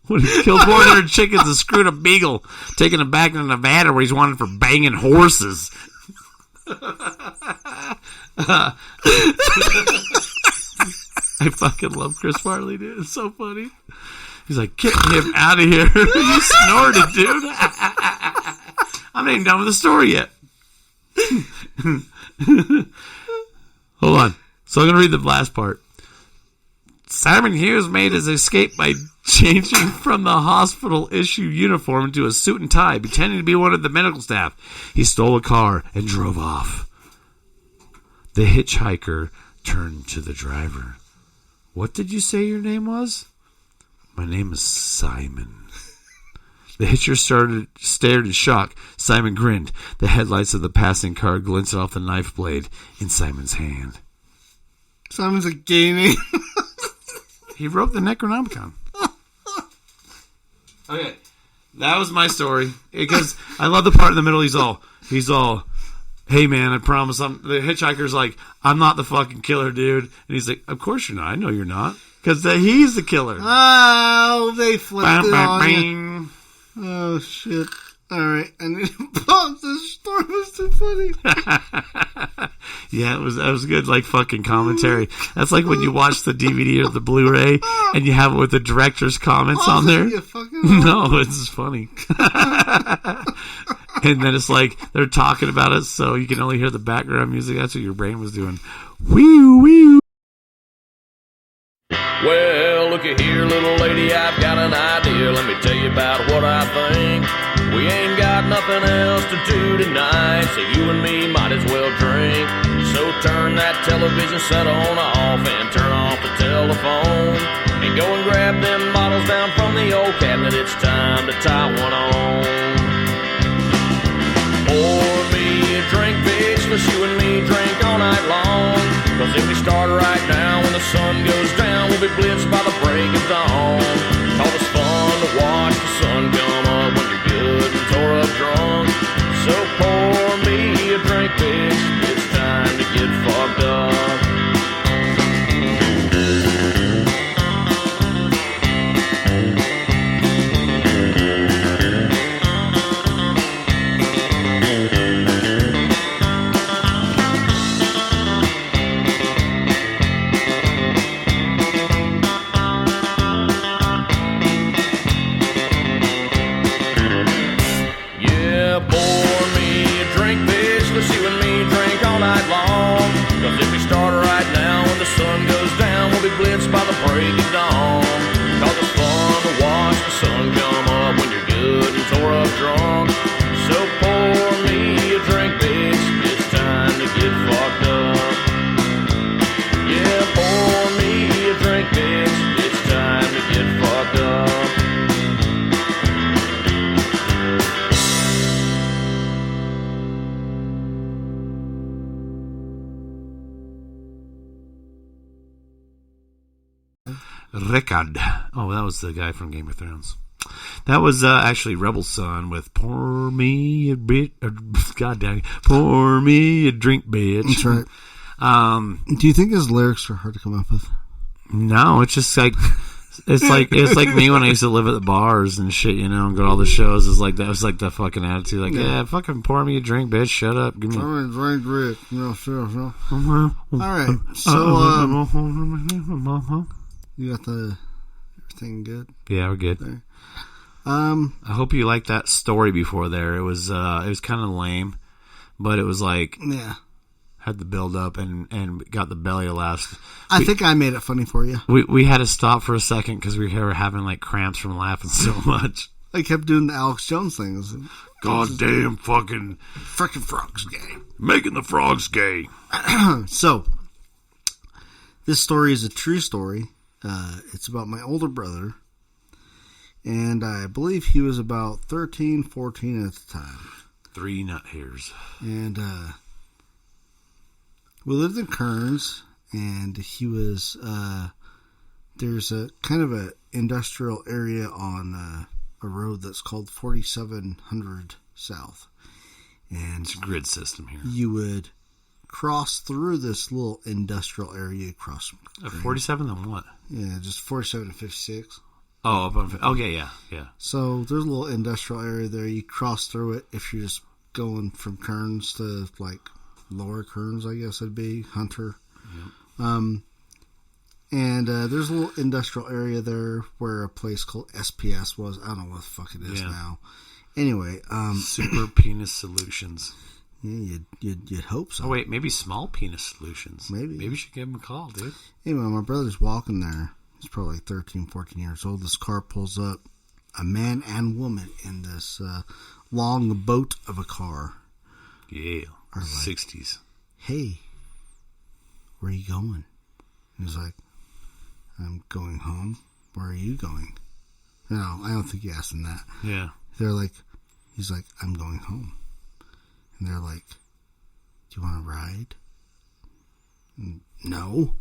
[SPEAKER 7] When he killed 400 chickens and screwed a beagle, taking him back to Nevada where he's wanted for banging horses. I fucking love Chris Farley, dude. It's so funny. He's like, get him out of here. You snorted, dude. I'm not even done with the story yet. Hold on. So I'm going to read the last part. Simon Hughes made his escape by changing from the hospital-issue uniform into a suit and tie, pretending to be one of the medical staff. He stole a car and drove off. The hitchhiker turned to the driver. What did you say your name was? My name is Simon. The hitcher stared in shock. Simon grinned. The headlights of the passing car glinted off the knife blade in Simon's hand.
[SPEAKER 6] Simon's a gay name.
[SPEAKER 7] He wrote the Necronomicon. Okay, that was my story. Because I love the part in the middle. He's all, hey man, I promise. The hitchhiker's like, I'm not the fucking killer, dude. And he's like, of course you're not. I know you're not. Because he's the killer.
[SPEAKER 6] Oh, they flipped it on you.
[SPEAKER 7] Bang.
[SPEAKER 6] Oh shit. Alright, I need to pause. This story was too funny.
[SPEAKER 7] Yeah, that was good, like fucking commentary. That's like when you watch the DVD or the Blu-ray and you have it with the director's comments on there. No, it's funny. And then it's like they're talking about it, so you can only hear the background music. That's what your brain was doing. Wee wee.
[SPEAKER 9] Well, looky here, little lady, I've got an idea. Let me tell you about what I think. We ain't got nothing else to do tonight, so you and me might as well drink. So turn that television set on off and turn off the telephone. And go and grab them bottles down from the old cabinet. It's time to tie one on. Pour me a drink, bitch. Let's you and me drink all night long. Cause if we start right now, when the sun goes down, we'll be blitzed by the break of dawn. Cause it's fun to watch the sun come up when you're good and tore up drunk. So pour me a drink, bitch. It's time to get fucked up. Blitzed by the break of dawn. Cause it's fun to watch the sun come up when you're good and tore up drunk. So pour me a drink, bitch. It's time to get fucked up. Yeah, pour me a drink, bitch. It's time to get fucked up.
[SPEAKER 7] Rotgut. Oh, that was the guy from Game of Thrones. That was actually Rebel Son with "Pour Me a Bit." God damn, pour me a drink, bitch.
[SPEAKER 6] That's right. Do you think his lyrics are hard to come up with?
[SPEAKER 7] No, it's just like it's like me when I used to live at the bars and shit, you know, and go to all the shows. It's like that was like the fucking attitude, like yeah, fucking pour me a drink, bitch. Shut up, give me.
[SPEAKER 6] Drink, you know, sure. All right, so you got everything good?
[SPEAKER 7] Yeah, we're good.
[SPEAKER 6] There.
[SPEAKER 7] I hope you liked that story before there. It was kind of lame, but it was like had the build up and got the belly laughs.
[SPEAKER 6] I think I made it funny for you.
[SPEAKER 7] We had to stop for a second because we were having like cramps from laughing so much.
[SPEAKER 6] I kept doing the Alex Jones thing.
[SPEAKER 7] Goddamn fucking
[SPEAKER 6] frogs gay.
[SPEAKER 7] Making the frogs gay.
[SPEAKER 6] So, this story is a true story. It's about my older brother. And I believe he was about 13, 14 at the time.
[SPEAKER 7] 3 nut hairs.
[SPEAKER 6] And we lived in Kearns, and he was, there's a kind of a industrial area on a road that's called 4700 South. And
[SPEAKER 7] it's a grid system here.
[SPEAKER 6] You would cross through this little industrial area across.
[SPEAKER 7] 47 then what?
[SPEAKER 6] Yeah, just 47 to 56.
[SPEAKER 7] Oh, okay, yeah.
[SPEAKER 6] So there's a little industrial area there. You cross through it if you're just going from Kearns to like Lower Kearns, I guess it'd be Hunter. Yep. And there's a little industrial area there where a place called SPS was. I don't know what the fuck it is now. Anyway,
[SPEAKER 7] Super Penis Solutions.
[SPEAKER 6] Yeah, you'd hope so.
[SPEAKER 7] Oh wait, maybe Small Penis Solutions.
[SPEAKER 6] Maybe
[SPEAKER 7] you should give him a call, dude.
[SPEAKER 6] Anyway, my brother's walking there. He's probably like 13, 14 years old. This car pulls up, a man and woman in this long boat of a car.
[SPEAKER 7] Yeah,
[SPEAKER 6] like,
[SPEAKER 7] 60s.
[SPEAKER 6] Hey, where are you going? And he's like, I'm going home. Where are you going? No, I don't think he asked him that.
[SPEAKER 7] Yeah.
[SPEAKER 6] He's like, I'm going home. And they're like, do you want to ride? No.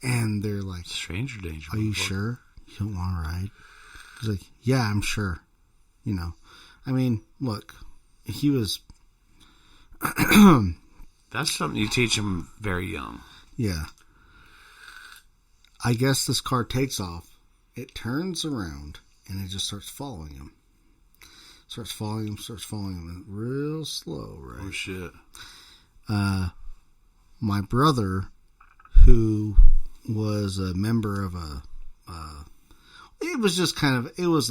[SPEAKER 6] And they're like,
[SPEAKER 7] stranger danger.
[SPEAKER 6] Are you sure you don't want to ride? He's like, yeah, I'm sure. You know, I mean, look, he was.
[SPEAKER 7] That's something you teach him very young.
[SPEAKER 6] Yeah. I guess this car takes off. It turns around and it just starts following him. Starts following him real slow, right?
[SPEAKER 7] Oh shit.
[SPEAKER 6] My brother, who was a member of it was just kind of, it was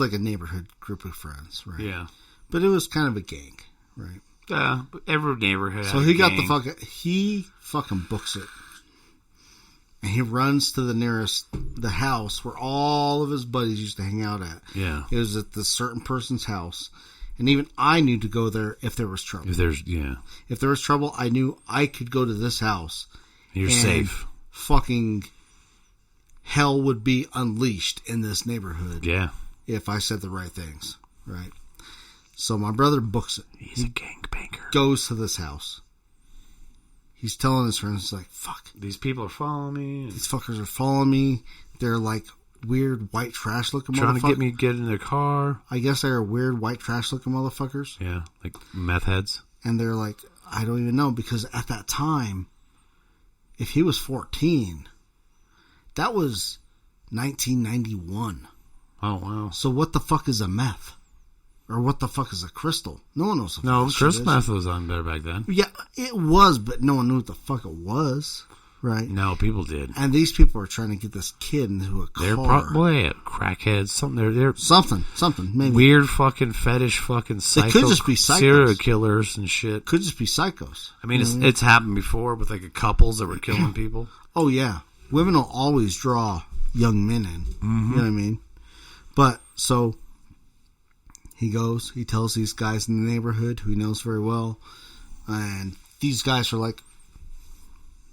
[SPEAKER 6] like a neighborhood group of friends, right?
[SPEAKER 7] Yeah.
[SPEAKER 6] But it was kind of a gang, right?
[SPEAKER 7] Yeah, every neighborhood.
[SPEAKER 6] So he fucking books it. And he runs to the house where all of his buddies used to hang out at.
[SPEAKER 7] Yeah.
[SPEAKER 6] It was at this certain person's house. And even I knew to go there if there was trouble. If there was trouble, I knew I could go to this house.
[SPEAKER 7] You're safe.
[SPEAKER 6] Fucking hell would be unleashed in this neighborhood.
[SPEAKER 7] Yeah.
[SPEAKER 6] If I said the right things. Right. So my brother books it.
[SPEAKER 7] He's a gangbanger.
[SPEAKER 6] Goes to this house. He's telling his friends, like, fuck.
[SPEAKER 7] These people are following me.
[SPEAKER 6] These fuckers are following me. They're like weird white trash looking motherfuckers.
[SPEAKER 7] Trying to get me to get in their car.
[SPEAKER 6] I guess they're weird white trash looking motherfuckers.
[SPEAKER 7] Yeah, like meth heads.
[SPEAKER 6] And they're like, I don't even know. Because at that time, if he was 14, that was 1991.
[SPEAKER 7] Oh, wow.
[SPEAKER 6] So what the fuck is a meth? Or what the fuck is a crystal? No one knows.
[SPEAKER 7] No, crystal meth was on there back then.
[SPEAKER 6] Yeah, it was, but no one knew what the fuck it was, right?
[SPEAKER 7] No, people did.
[SPEAKER 6] And these people are trying to get this kid into a car.
[SPEAKER 7] They're probably crackheads. Something. They're
[SPEAKER 6] something. Maybe
[SPEAKER 7] weird fucking fetish fucking psycho.
[SPEAKER 6] It could just be psychos.
[SPEAKER 7] Serial killers and shit.
[SPEAKER 6] Could just be psychos.
[SPEAKER 7] I mean, it's happened before with like couples that were killing people.
[SPEAKER 6] Oh yeah, women will always draw young men in.
[SPEAKER 7] Mm-hmm.
[SPEAKER 6] You know what I mean? But so. He goes, he tells these guys in the neighborhood who he knows very well, and these guys are like,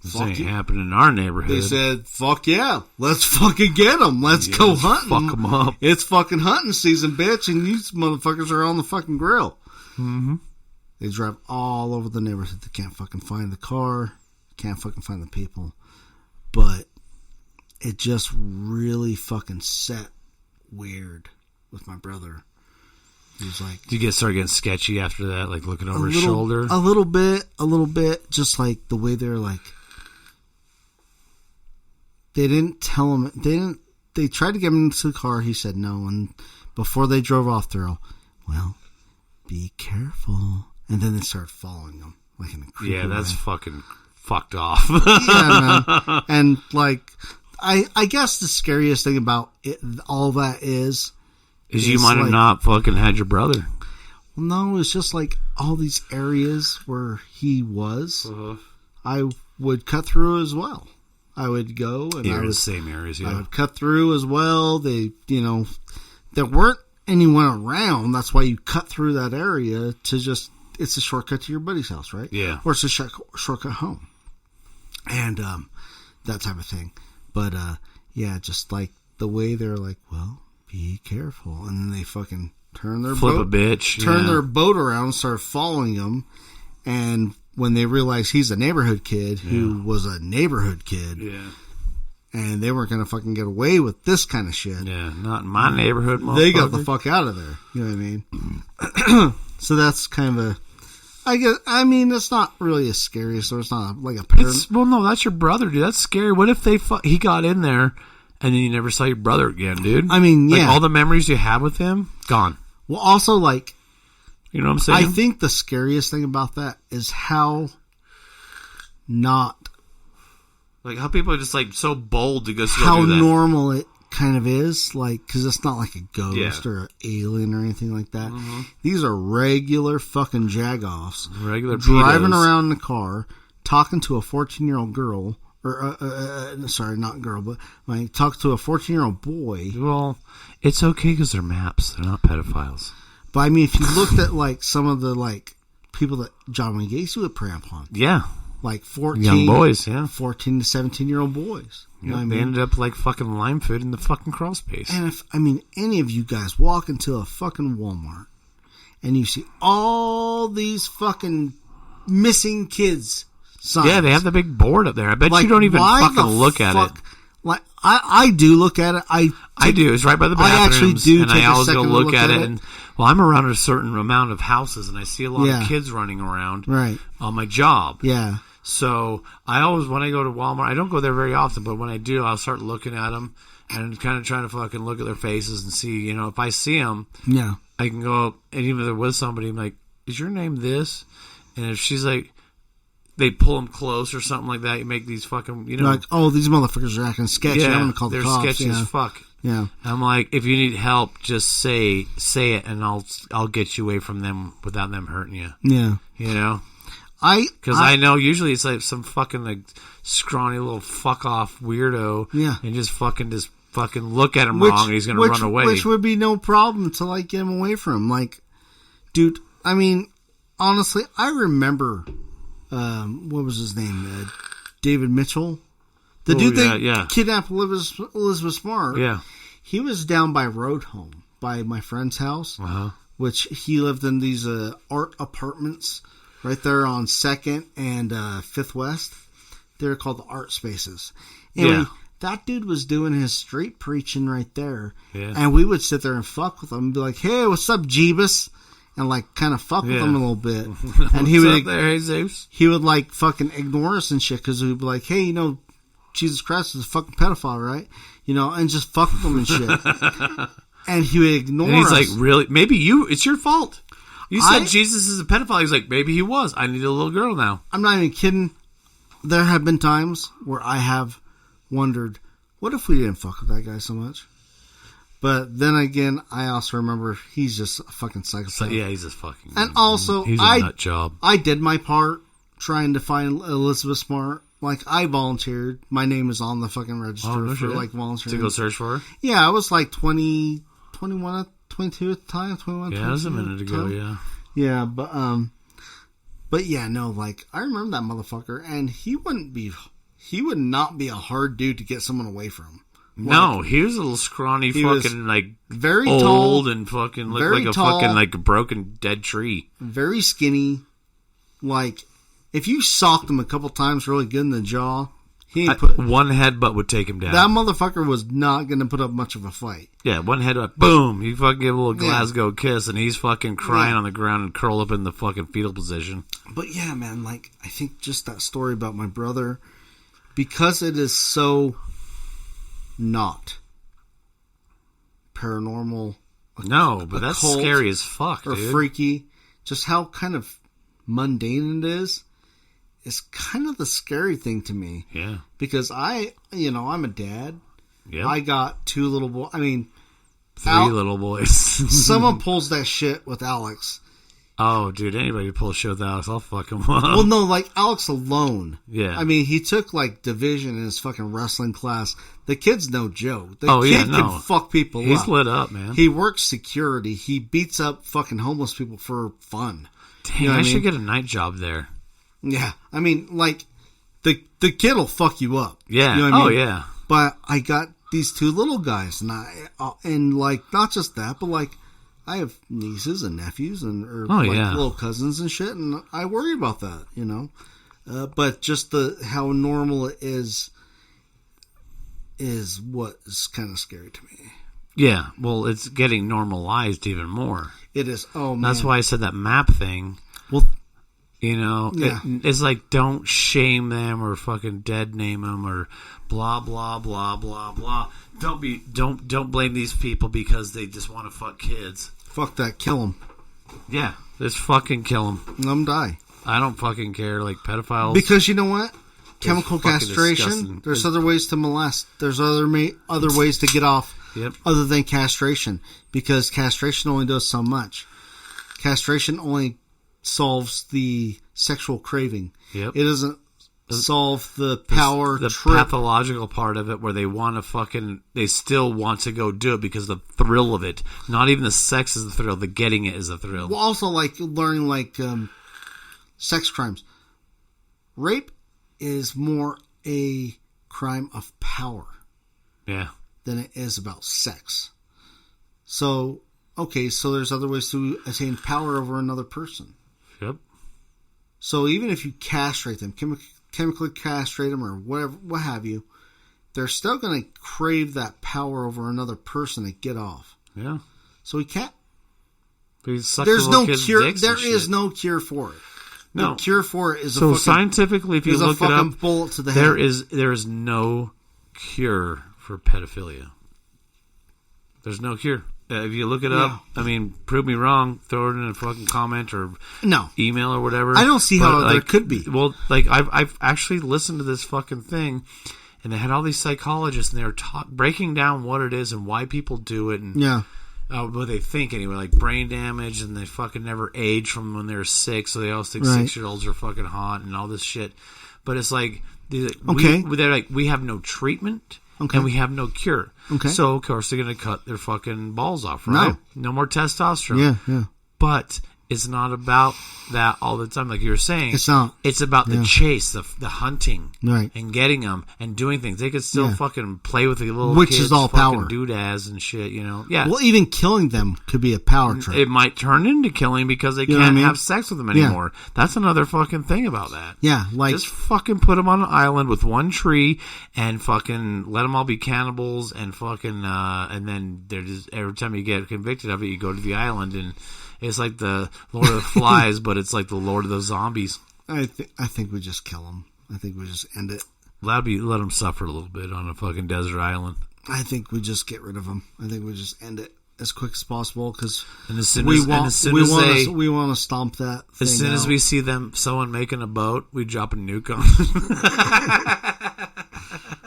[SPEAKER 7] this ain't happening in our neighborhood.
[SPEAKER 6] They said, fuck yeah, let's fucking get them. Let's go hunting.
[SPEAKER 7] Fuck them up.
[SPEAKER 6] It's fucking hunting season, bitch, and these motherfuckers are on the fucking grill.
[SPEAKER 7] Mm-hmm.
[SPEAKER 6] They drive all over the neighborhood. They can't fucking find the car, can't fucking find the people, but it just really fucking set weird. with my brother. He was like,
[SPEAKER 7] did you start getting sketchy after that, like looking over his shoulder?
[SPEAKER 6] A little bit, just like the way they're like. They didn't tell him. They tried to get him into the car. He said no, and before they drove off, they're all, well, be careful. And then they started following him like in a creepy way.
[SPEAKER 7] That's fucking fucked off.
[SPEAKER 6] Yeah, man. And like, I guess the scariest thing about all that is
[SPEAKER 7] you might have not fucking had your brother.
[SPEAKER 6] Well, no, it's just like all these areas where he was. I would cut through as well. I would go and I would
[SPEAKER 7] the same areas. Yeah,
[SPEAKER 6] I would cut through as well. There weren't anyone around. That's why you cut through that area to just. It's a shortcut to your buddy's house, right?
[SPEAKER 7] Yeah,
[SPEAKER 6] or it's a shortcut home, and that type of thing. But yeah, just like the way they're like, well, be careful, and then they fucking turn their their boat around, and start following him, and when they realize he's a neighborhood kid who was a neighborhood kid, and they weren't going to fucking get away with this kind of shit.
[SPEAKER 7] Yeah, not in my neighborhood, motherfucker.
[SPEAKER 6] They got the fuck out of there. You know what I mean? So that's kind of a... I mean, it's not really as scary, so it's not like a parent.
[SPEAKER 7] Well, no, that's your brother, dude. That's scary. What if he got in there, and then you never saw your brother again, dude?
[SPEAKER 6] I mean, yeah.
[SPEAKER 7] Like, all the memories you have with him, gone.
[SPEAKER 6] Well, also, like...
[SPEAKER 7] You know what I'm saying?
[SPEAKER 6] I think the scariest thing about that is how not...
[SPEAKER 7] Like, how people are just, like, so bold to go see
[SPEAKER 6] how
[SPEAKER 7] do that.
[SPEAKER 6] Normal it kind of is. Like, because it's not like a ghost or an alien or anything like that. Mm-hmm. These are regular fucking jagoffs.
[SPEAKER 7] Regular
[SPEAKER 6] driving around in the car, talking to a 14-year-old girl. Or, sorry, not girl, but like, talk to a 14-year-old boy.
[SPEAKER 7] Well, it's okay because they're maps. They're not pedophiles.
[SPEAKER 6] But I mean, if you looked at like some of the like people that John Wayne Gacy would prey upon, like 14
[SPEAKER 7] young boys,
[SPEAKER 6] 14 to 17-year-old boys. You know what I mean?
[SPEAKER 7] They ended up like fucking lime food in the fucking crawl space.
[SPEAKER 6] And if any of you guys walk into a fucking Walmart and you see all these fucking missing kids signs,
[SPEAKER 7] they have the big board up there. I bet you don't even fucking look at it.
[SPEAKER 6] Like I do look at it. I do.
[SPEAKER 7] It's right by the bathrooms.
[SPEAKER 6] I actually do.
[SPEAKER 7] And I always go look at it. And well, I'm around a certain amount of houses, and I see a lot of kids running around.
[SPEAKER 6] Right.
[SPEAKER 7] On my job.
[SPEAKER 6] Yeah.
[SPEAKER 7] So I always, when I go to Walmart, I don't go there very often, but when I do, I'll start looking at them and kind of trying to fucking look at their faces and see, if I see them, I can go up, and even if they're with somebody, I'm like, is your name this? And if she's like, they pull them close or something like that, you make these fucking,
[SPEAKER 6] like, oh, these motherfuckers are acting sketchy. I'm going to call the cops.
[SPEAKER 7] They're sketchy as fuck.
[SPEAKER 6] Yeah.
[SPEAKER 7] I'm like, if you need help, just say it, and I'll get you away from them without them hurting you.
[SPEAKER 6] Yeah.
[SPEAKER 7] Because I know usually it's like some fucking like scrawny little fuck off weirdo.
[SPEAKER 6] Yeah.
[SPEAKER 7] And just fucking look at him wrong and he's going to run away.
[SPEAKER 6] Which would be no problem to like get him away from him. Like, dude, I mean, honestly, I remember, what was his name? David Mitchell. The dude that kidnapped Elizabeth Smart.
[SPEAKER 7] Yeah.
[SPEAKER 6] He was down by Road Home, by my friend's house, which he lived in these art apartments right there on 2nd and 5th West. They're called the Art Spaces. Anyway, that dude was doing his street preaching right there.
[SPEAKER 7] Yeah.
[SPEAKER 6] And we would sit there and fuck with him and be like, hey, what's up, Jeebus? And like kind of fuck with him a little bit. And he would,
[SPEAKER 7] there, Jesus?
[SPEAKER 6] He would like fucking ignore us and shit because we'd be like, hey, Jesus Christ is a fucking pedophile, right? And just fuck with him and shit. And he would ignore us.
[SPEAKER 7] And he's like, really? Maybe it's your fault. You said Jesus is a pedophile. He's like, maybe he was. I need a little girl now.
[SPEAKER 6] I'm not even kidding. There have been times where I have wondered, what if we didn't fuck with that guy so much? But then again, I also remember he's just a fucking psychopath.
[SPEAKER 7] So, yeah, he's just fucking...
[SPEAKER 6] And also,
[SPEAKER 7] he's a nut job.
[SPEAKER 6] I did my part trying to find Elizabeth Smart. Like, I volunteered. My name is on the fucking register for, like, volunteering.
[SPEAKER 7] To go search for her?
[SPEAKER 6] Yeah, I was like 21 at 22 at the time, 21,
[SPEAKER 7] yeah, that was a minute ago, yeah.
[SPEAKER 6] Yeah, but yeah, no, like, I remember that motherfucker, and he would not be a hard dude to get someone away from. Like,
[SPEAKER 7] no, he was a little scrawny, fucking, like,
[SPEAKER 6] very
[SPEAKER 7] old
[SPEAKER 6] tall,
[SPEAKER 7] and fucking looked like a fucking, like, a broken, dead tree.
[SPEAKER 6] Very skinny. Like, if you socked him a couple times really good in the jaw,
[SPEAKER 7] One headbutt would take him down.
[SPEAKER 6] That motherfucker was not going to put up much of a fight.
[SPEAKER 7] Yeah, one headbutt, boom! You fucking give a little Glasgow kiss, and he's fucking crying on the ground and curled up in the fucking fetal position.
[SPEAKER 6] But yeah, man, like, I think just that story about my brother, because it is so not paranormal.
[SPEAKER 7] No, but that's scary as fuck,
[SPEAKER 6] or
[SPEAKER 7] dude.
[SPEAKER 6] Freaky. Just how kind of mundane it is kind of the scary thing to me.
[SPEAKER 7] Yeah.
[SPEAKER 6] Because I'm a dad.
[SPEAKER 7] Yep.
[SPEAKER 6] I got 2 little boys. I mean,
[SPEAKER 7] 3 little boys.
[SPEAKER 6] Someone pulls that shit with Alex.
[SPEAKER 7] Oh, dude, anybody who pulls shit with Alex, I'll fuck him up.
[SPEAKER 6] Well, no, like Alex alone.
[SPEAKER 7] Yeah.
[SPEAKER 6] I mean, he took like division in his fucking wrestling class. The kid's no joke. The kid can fuck people up.
[SPEAKER 7] He's lit up, man.
[SPEAKER 6] He works security. He beats up fucking homeless people for fun.
[SPEAKER 7] Dang, I should get a night job there.
[SPEAKER 6] Yeah. I mean, like, the kid will fuck you up.
[SPEAKER 7] Yeah.
[SPEAKER 6] You know what I mean?
[SPEAKER 7] Yeah.
[SPEAKER 6] But I got these 2 little guys, and like, not just that, but like, I have nieces and nephews and little cousins and shit, and I worry about that, you know. But just how normal it is what is kind of scary to me.
[SPEAKER 7] Yeah, well, it's getting normalized even more.
[SPEAKER 6] It is. Oh man,
[SPEAKER 7] that's why I said that map thing.
[SPEAKER 6] Well,
[SPEAKER 7] you know, it's like don't shame them or fucking dead name them or blah blah blah blah blah. Don't blame these people because they just want to fuck kids.
[SPEAKER 6] Fuck that, kill them.
[SPEAKER 7] Yeah, just fucking kill them.
[SPEAKER 6] Let them die.
[SPEAKER 7] I don't fucking care, like pedophiles.
[SPEAKER 6] Because you know what? Chemical castration.
[SPEAKER 7] Disgusting.
[SPEAKER 6] There's other ways to molest. There's other ways to get off.
[SPEAKER 7] Yep.
[SPEAKER 6] Other than castration, because castration only does so much. Castration only solves the sexual craving.
[SPEAKER 7] Yep.
[SPEAKER 6] It doesn't solve the power
[SPEAKER 7] the
[SPEAKER 6] trip.
[SPEAKER 7] pathological part of it where they want to they still want to go do it because of the thrill of it. Not even the sex is the thrill, the getting it is the thrill.
[SPEAKER 6] Well, also like learning like sex crimes. Rape is more a crime of power.
[SPEAKER 7] Yeah.
[SPEAKER 6] Than it is about sex. So there's other ways to attain power over another person.
[SPEAKER 7] Yep.
[SPEAKER 6] So even if you castrate them, chemically castrate them or whatever, what have you, they're still going to crave that power over another person to get off.
[SPEAKER 7] Yeah.
[SPEAKER 6] So we can't.
[SPEAKER 7] There's no
[SPEAKER 6] cure. There is no cure for it.
[SPEAKER 7] No.
[SPEAKER 6] The cure for it is
[SPEAKER 7] scientifically, if you look it up,
[SPEAKER 6] bullet to the head.
[SPEAKER 7] There is no cure for pedophilia. There's no cure. If you look it up, I mean, prove me wrong, throw it in a fucking comment or email or whatever.
[SPEAKER 6] I don't see how there could be.
[SPEAKER 7] Well, like I've actually listened to this fucking thing, and they had all these psychologists, and they were breaking down what it is and why people do it, and what they think anyway, like brain damage, and they fucking never age from when they're 6, so they always think 6-year-olds are fucking hot and all this shit. But it's like, they're like, we have no treatment. Okay. And we have no cure. Okay. So, of course, they're going to cut their fucking balls off, right? No more testosterone.
[SPEAKER 6] Yeah.
[SPEAKER 7] But it's not about that all the time, like you were saying.
[SPEAKER 6] It's not.
[SPEAKER 7] It's about the chase, the hunting,
[SPEAKER 6] right,
[SPEAKER 7] and getting them and doing things. They could still fucking play with the little
[SPEAKER 6] which
[SPEAKER 7] kids,
[SPEAKER 6] is all power,
[SPEAKER 7] doodads and shit. You know, yeah.
[SPEAKER 6] Well, even killing them could be a power trip.
[SPEAKER 7] It might turn into killing because they can't have sex with them anymore. Yeah. That's another fucking thing about that.
[SPEAKER 6] Yeah, like
[SPEAKER 7] just fucking put them on an island with one tree and fucking let them all be cannibals and fucking and then they're just every time you get convicted of it, you go to the island and. It's like the Lord of the Flies, but it's like the Lord of the Zombies.
[SPEAKER 6] I think we just kill them. I think we just end it.
[SPEAKER 7] Let them suffer a little bit on a fucking desert island.
[SPEAKER 6] I think we just get rid of them. I think we just end it as quick as possible because
[SPEAKER 7] we want
[SPEAKER 6] to stomp that thing
[SPEAKER 7] as soon
[SPEAKER 6] out.
[SPEAKER 7] as we see someone making a boat, we drop a nuke on them.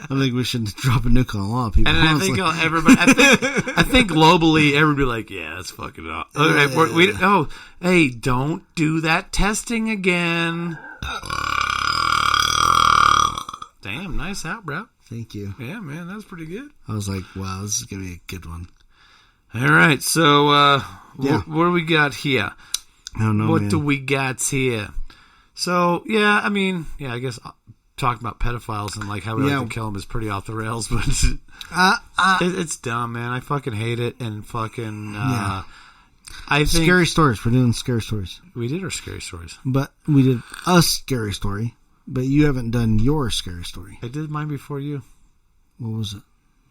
[SPEAKER 6] I think we should drop a nuke on a lot of people.
[SPEAKER 7] And I think everybody. I think globally, everybody like, yeah, that's fucking up. Hey, don't do that testing again. Damn, nice out, bro.
[SPEAKER 6] Thank you.
[SPEAKER 7] Yeah, man, that was pretty good.
[SPEAKER 6] I was like, wow, this is gonna be a good one.
[SPEAKER 7] All right, so what do we got here?
[SPEAKER 6] I don't know.
[SPEAKER 7] What do we got here? So I guess. Talking about pedophiles and like how we like to kill them is pretty off the rails, but it's dumb, man. I fucking hate it and fucking. I think
[SPEAKER 6] scary stories. We're doing scary stories.
[SPEAKER 7] We did our scary stories,
[SPEAKER 6] but we did a scary story. But you haven't done your scary story.
[SPEAKER 7] I did mine before you.
[SPEAKER 6] What was it?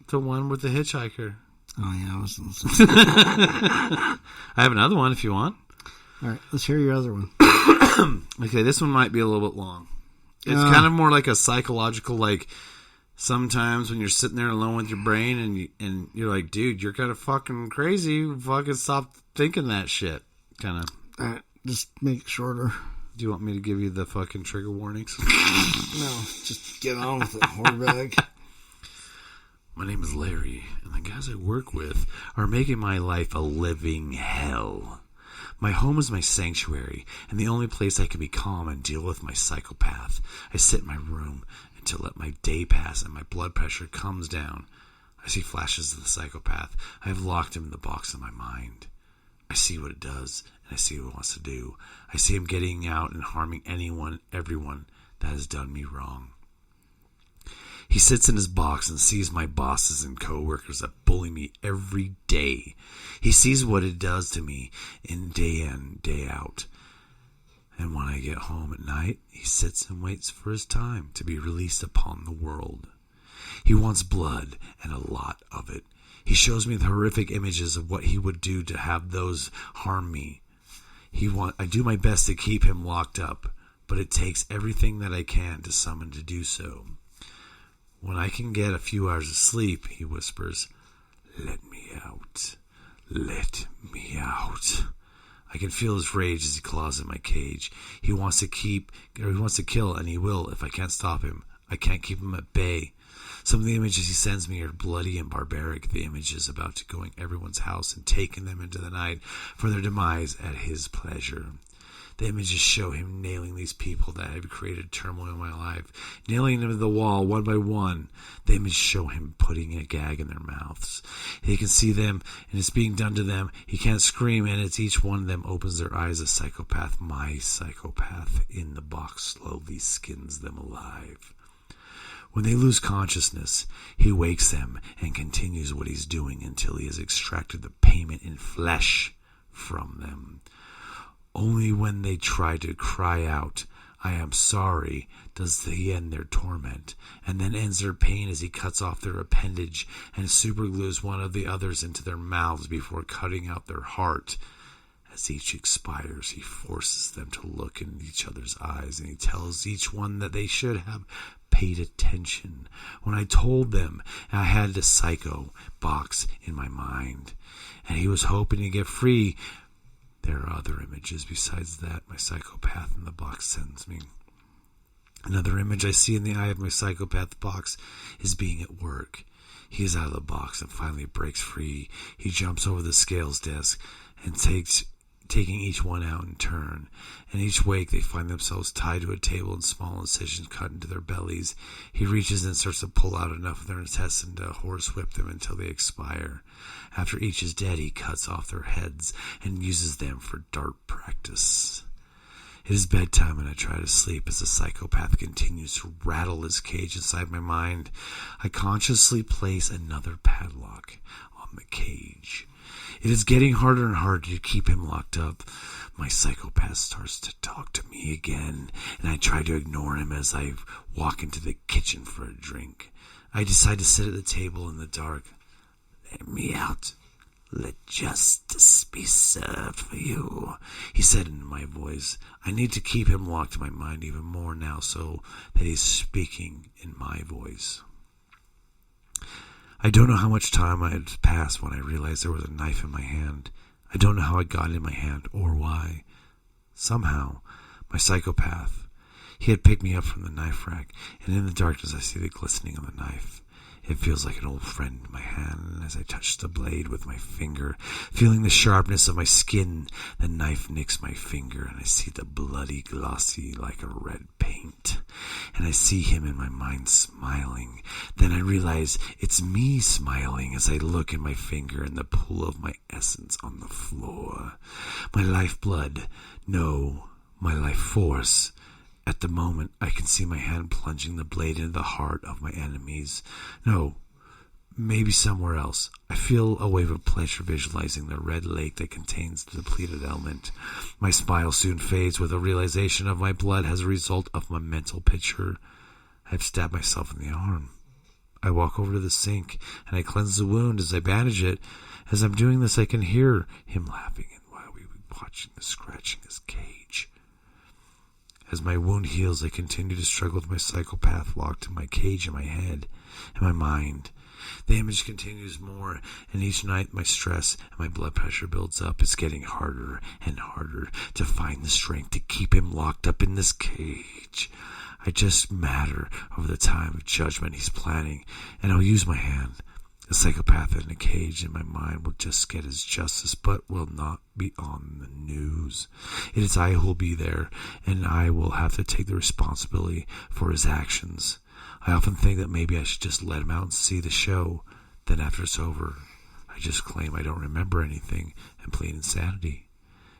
[SPEAKER 7] The one with the hitchhiker.
[SPEAKER 6] Oh, yeah, I was listening.
[SPEAKER 7] I have another one if you want.
[SPEAKER 6] All right, let's hear your other one.
[SPEAKER 7] Okay, this one might be a little bit long. It's kind of more like a psychological, like, sometimes when you're sitting there alone with your brain and you're like, dude, you're kind of fucking crazy. Fucking stop thinking that shit. Kind of.
[SPEAKER 6] All right, just make it shorter.
[SPEAKER 7] Do you want me to give you the fucking trigger warnings?
[SPEAKER 6] No, just get on with it, whore bag.
[SPEAKER 7] My name is Larry, and the guys I work with are making my life a living hell. My home is my sanctuary, and the only place I can be calm and deal with my psychopath. I sit in my room to let my day pass and my blood pressure comes down. I see flashes of the psychopath. I have locked him in the box in my mind. I see what it does, and I see what it wants to do. I see him getting out and harming anyone, everyone that has done me wrong. He sits in his box and sees my bosses and coworkers that bully me every day. He sees what it does to me in, day out. And when I get home at night, he sits and waits for his time to be released upon the world. He wants blood, and a lot of it. He shows me the horrific images of what he would do to have those harm me. I do my best to keep him locked up, but it takes everything that I can to summon to do so. When I can get a few hours of sleep, he whispers, "Let me out. Let me out." I can feel his rage as he claws at my cage. He wants to kill, and he will if I can't stop him. I can't keep him at bay. Some of the images he sends me are bloody and barbaric. The images about to going everyone's house and taking them into the night for their demise at his pleasure. The images show him nailing these people that have created turmoil in my life, nailing them to the wall one by one. The images show him putting a gag in their mouths. He can see them, and it's being done to them. He can't scream, and it's each one of them opens their eyes. A psychopath, my psychopath, in the box slowly skins them alive. When they lose consciousness, he wakes them and continues what he's doing until he has extracted the payment in flesh from them. Only when they try to cry out, "I am sorry," does he end their torment, and then ends their pain as he cuts off their appendage and superglues one of the others into their mouths before cutting out their heart. As each expires, he forces them to look in each other's eyes, and he tells each one that they should have paid attention when I told them I had the psycho box in my mind, and he was hoping to get free. There are other images besides that my psychopath in the box sends me. Another image I see in the eye of my psychopath box is being at work. He is out of the box and finally breaks free. He jumps over the scales desk and taking each one out in turn. And each wake they find themselves tied to a table and small incisions cut into their bellies. He reaches and starts to pull out enough of their intestine to horsewhip them until they expire. After each is dead, he cuts off their heads and uses them for dart practice. It is bedtime and I try to sleep as the psychopath continues to rattle his cage inside my mind. I consciously place another padlock on the cage. It is getting harder and harder to keep him locked up. My psychopath starts to talk to me again, and I try to ignore him as I walk into the kitchen for a drink. I decide to sit at the table in the dark. "Let me out. Let justice be served for you," he said in my voice. I need to keep him locked in my mind even more now so that he's speaking in my voice. I don't know how much time I had passed when I realized there was a knife in my hand. I don't know how it got in my hand or why. Somehow, my psychopath, he had picked me up from the knife rack, and in the darkness I see the glistening of the knife. It feels like an old friend in my hand, and as I touch the blade with my finger, feeling the sharpness of my skin, the knife nicks my finger, and I see the bloody glossy like a red paint. And I see him in my mind smiling. Then I realize it's me smiling as I look in my finger and the pool of my essence on the floor. My lifeblood, no, my life force. At the moment, I can see my hand plunging the blade into the heart of my enemies. No, maybe somewhere else. I feel a wave of pleasure visualizing the red lake that contains the depleted element. My smile soon fades with a realization of my blood as a result of my mental picture. I've stabbed myself in the arm. I walk over to the sink and I cleanse the wound as I bandage it. As I'm doing this, I can hear him laughing and while we were watching the scratching his cage. As my wound heals, I continue to struggle with my psychopath locked in my cage in my head and my mind. The image continues more, and each night my stress and my blood pressure builds up. It's getting harder and harder to find the strength to keep him locked up in this cage. I just matter over the time of judgment he's planning, and I'll use my hand. The psychopath in a cage in my mind will just get his justice, but will not be on the news. It is I who will be there, and I will have to take the responsibility for his actions. I often think that maybe I should just let him out and see the show. Then after it's over, I just claim I don't remember anything and plead insanity.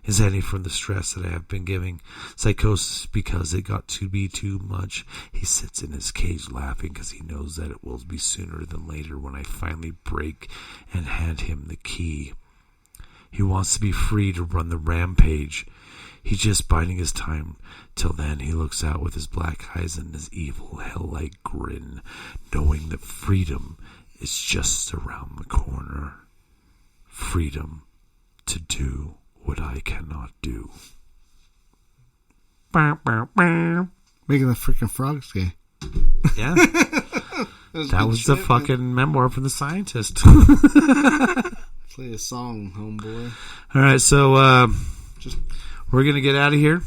[SPEAKER 7] Insanity from the stress that I have been giving. Psychosis because it got to be too much. He sits in his cage laughing because he knows that it will be sooner than later when I finally break and hand him the key. He wants to be free to run the rampage. He's just biding his time. Till then, he looks out with his black eyes and his evil, hell-like grin, knowing that freedom is just around the corner. Freedom to do what I cannot do.
[SPEAKER 6] Making the freaking frogs gay.
[SPEAKER 7] Yeah. That was the fucking memoir from the scientist.
[SPEAKER 6] Play a song, homeboy.
[SPEAKER 7] All right, so we're going to get out of here.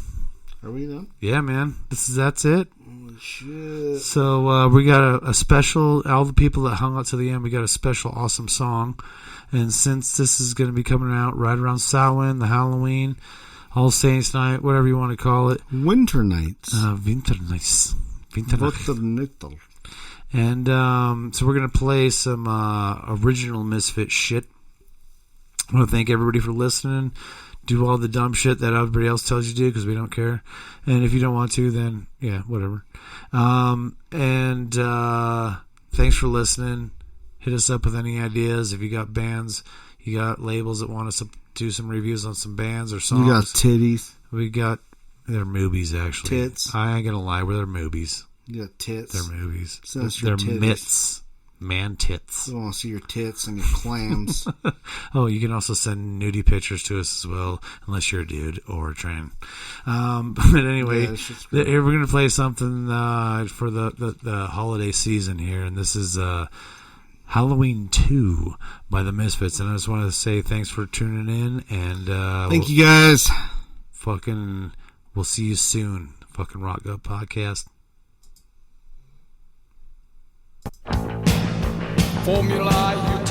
[SPEAKER 6] Are we done?
[SPEAKER 7] Yeah, man. That's it.
[SPEAKER 6] Holy shit.
[SPEAKER 7] So we got a special, all the people that hung out to the end, we got a special awesome song. And since this is going to be coming out right around Samhain, the Halloween, All Saints Night, whatever you want to call it.
[SPEAKER 6] Winter Nights.
[SPEAKER 7] Winter Nights.
[SPEAKER 6] Winter.
[SPEAKER 7] And so we're going to play some original Misfit shit. I want to thank everybody for listening. Do all the dumb shit that everybody else tells you to do because we don't care. And if you don't want to, then, yeah, whatever. And thanks for listening. Hit us up with any ideas. If you got bands, you got labels that want us to do some reviews on some bands or songs.
[SPEAKER 6] You got titties.
[SPEAKER 7] We got, they're movies, actually.
[SPEAKER 6] Tits.
[SPEAKER 7] I ain't going to lie, they're movies.
[SPEAKER 6] You got tits.
[SPEAKER 7] They're movies.
[SPEAKER 6] They're
[SPEAKER 7] titties. Mitts. Man tits.
[SPEAKER 6] I want to see your tits and your clams.
[SPEAKER 7] Oh, you can also send nudie pictures to us as well, unless you're a dude or a trans. But anyway, we're going to play something for the holiday season here, and this is Halloween 2 by the Misfits. And I just wanted to say thanks for tuning in, and
[SPEAKER 6] thank you guys.
[SPEAKER 7] We'll see you soon. Fucking Rotgut Podcast.
[SPEAKER 10] Formula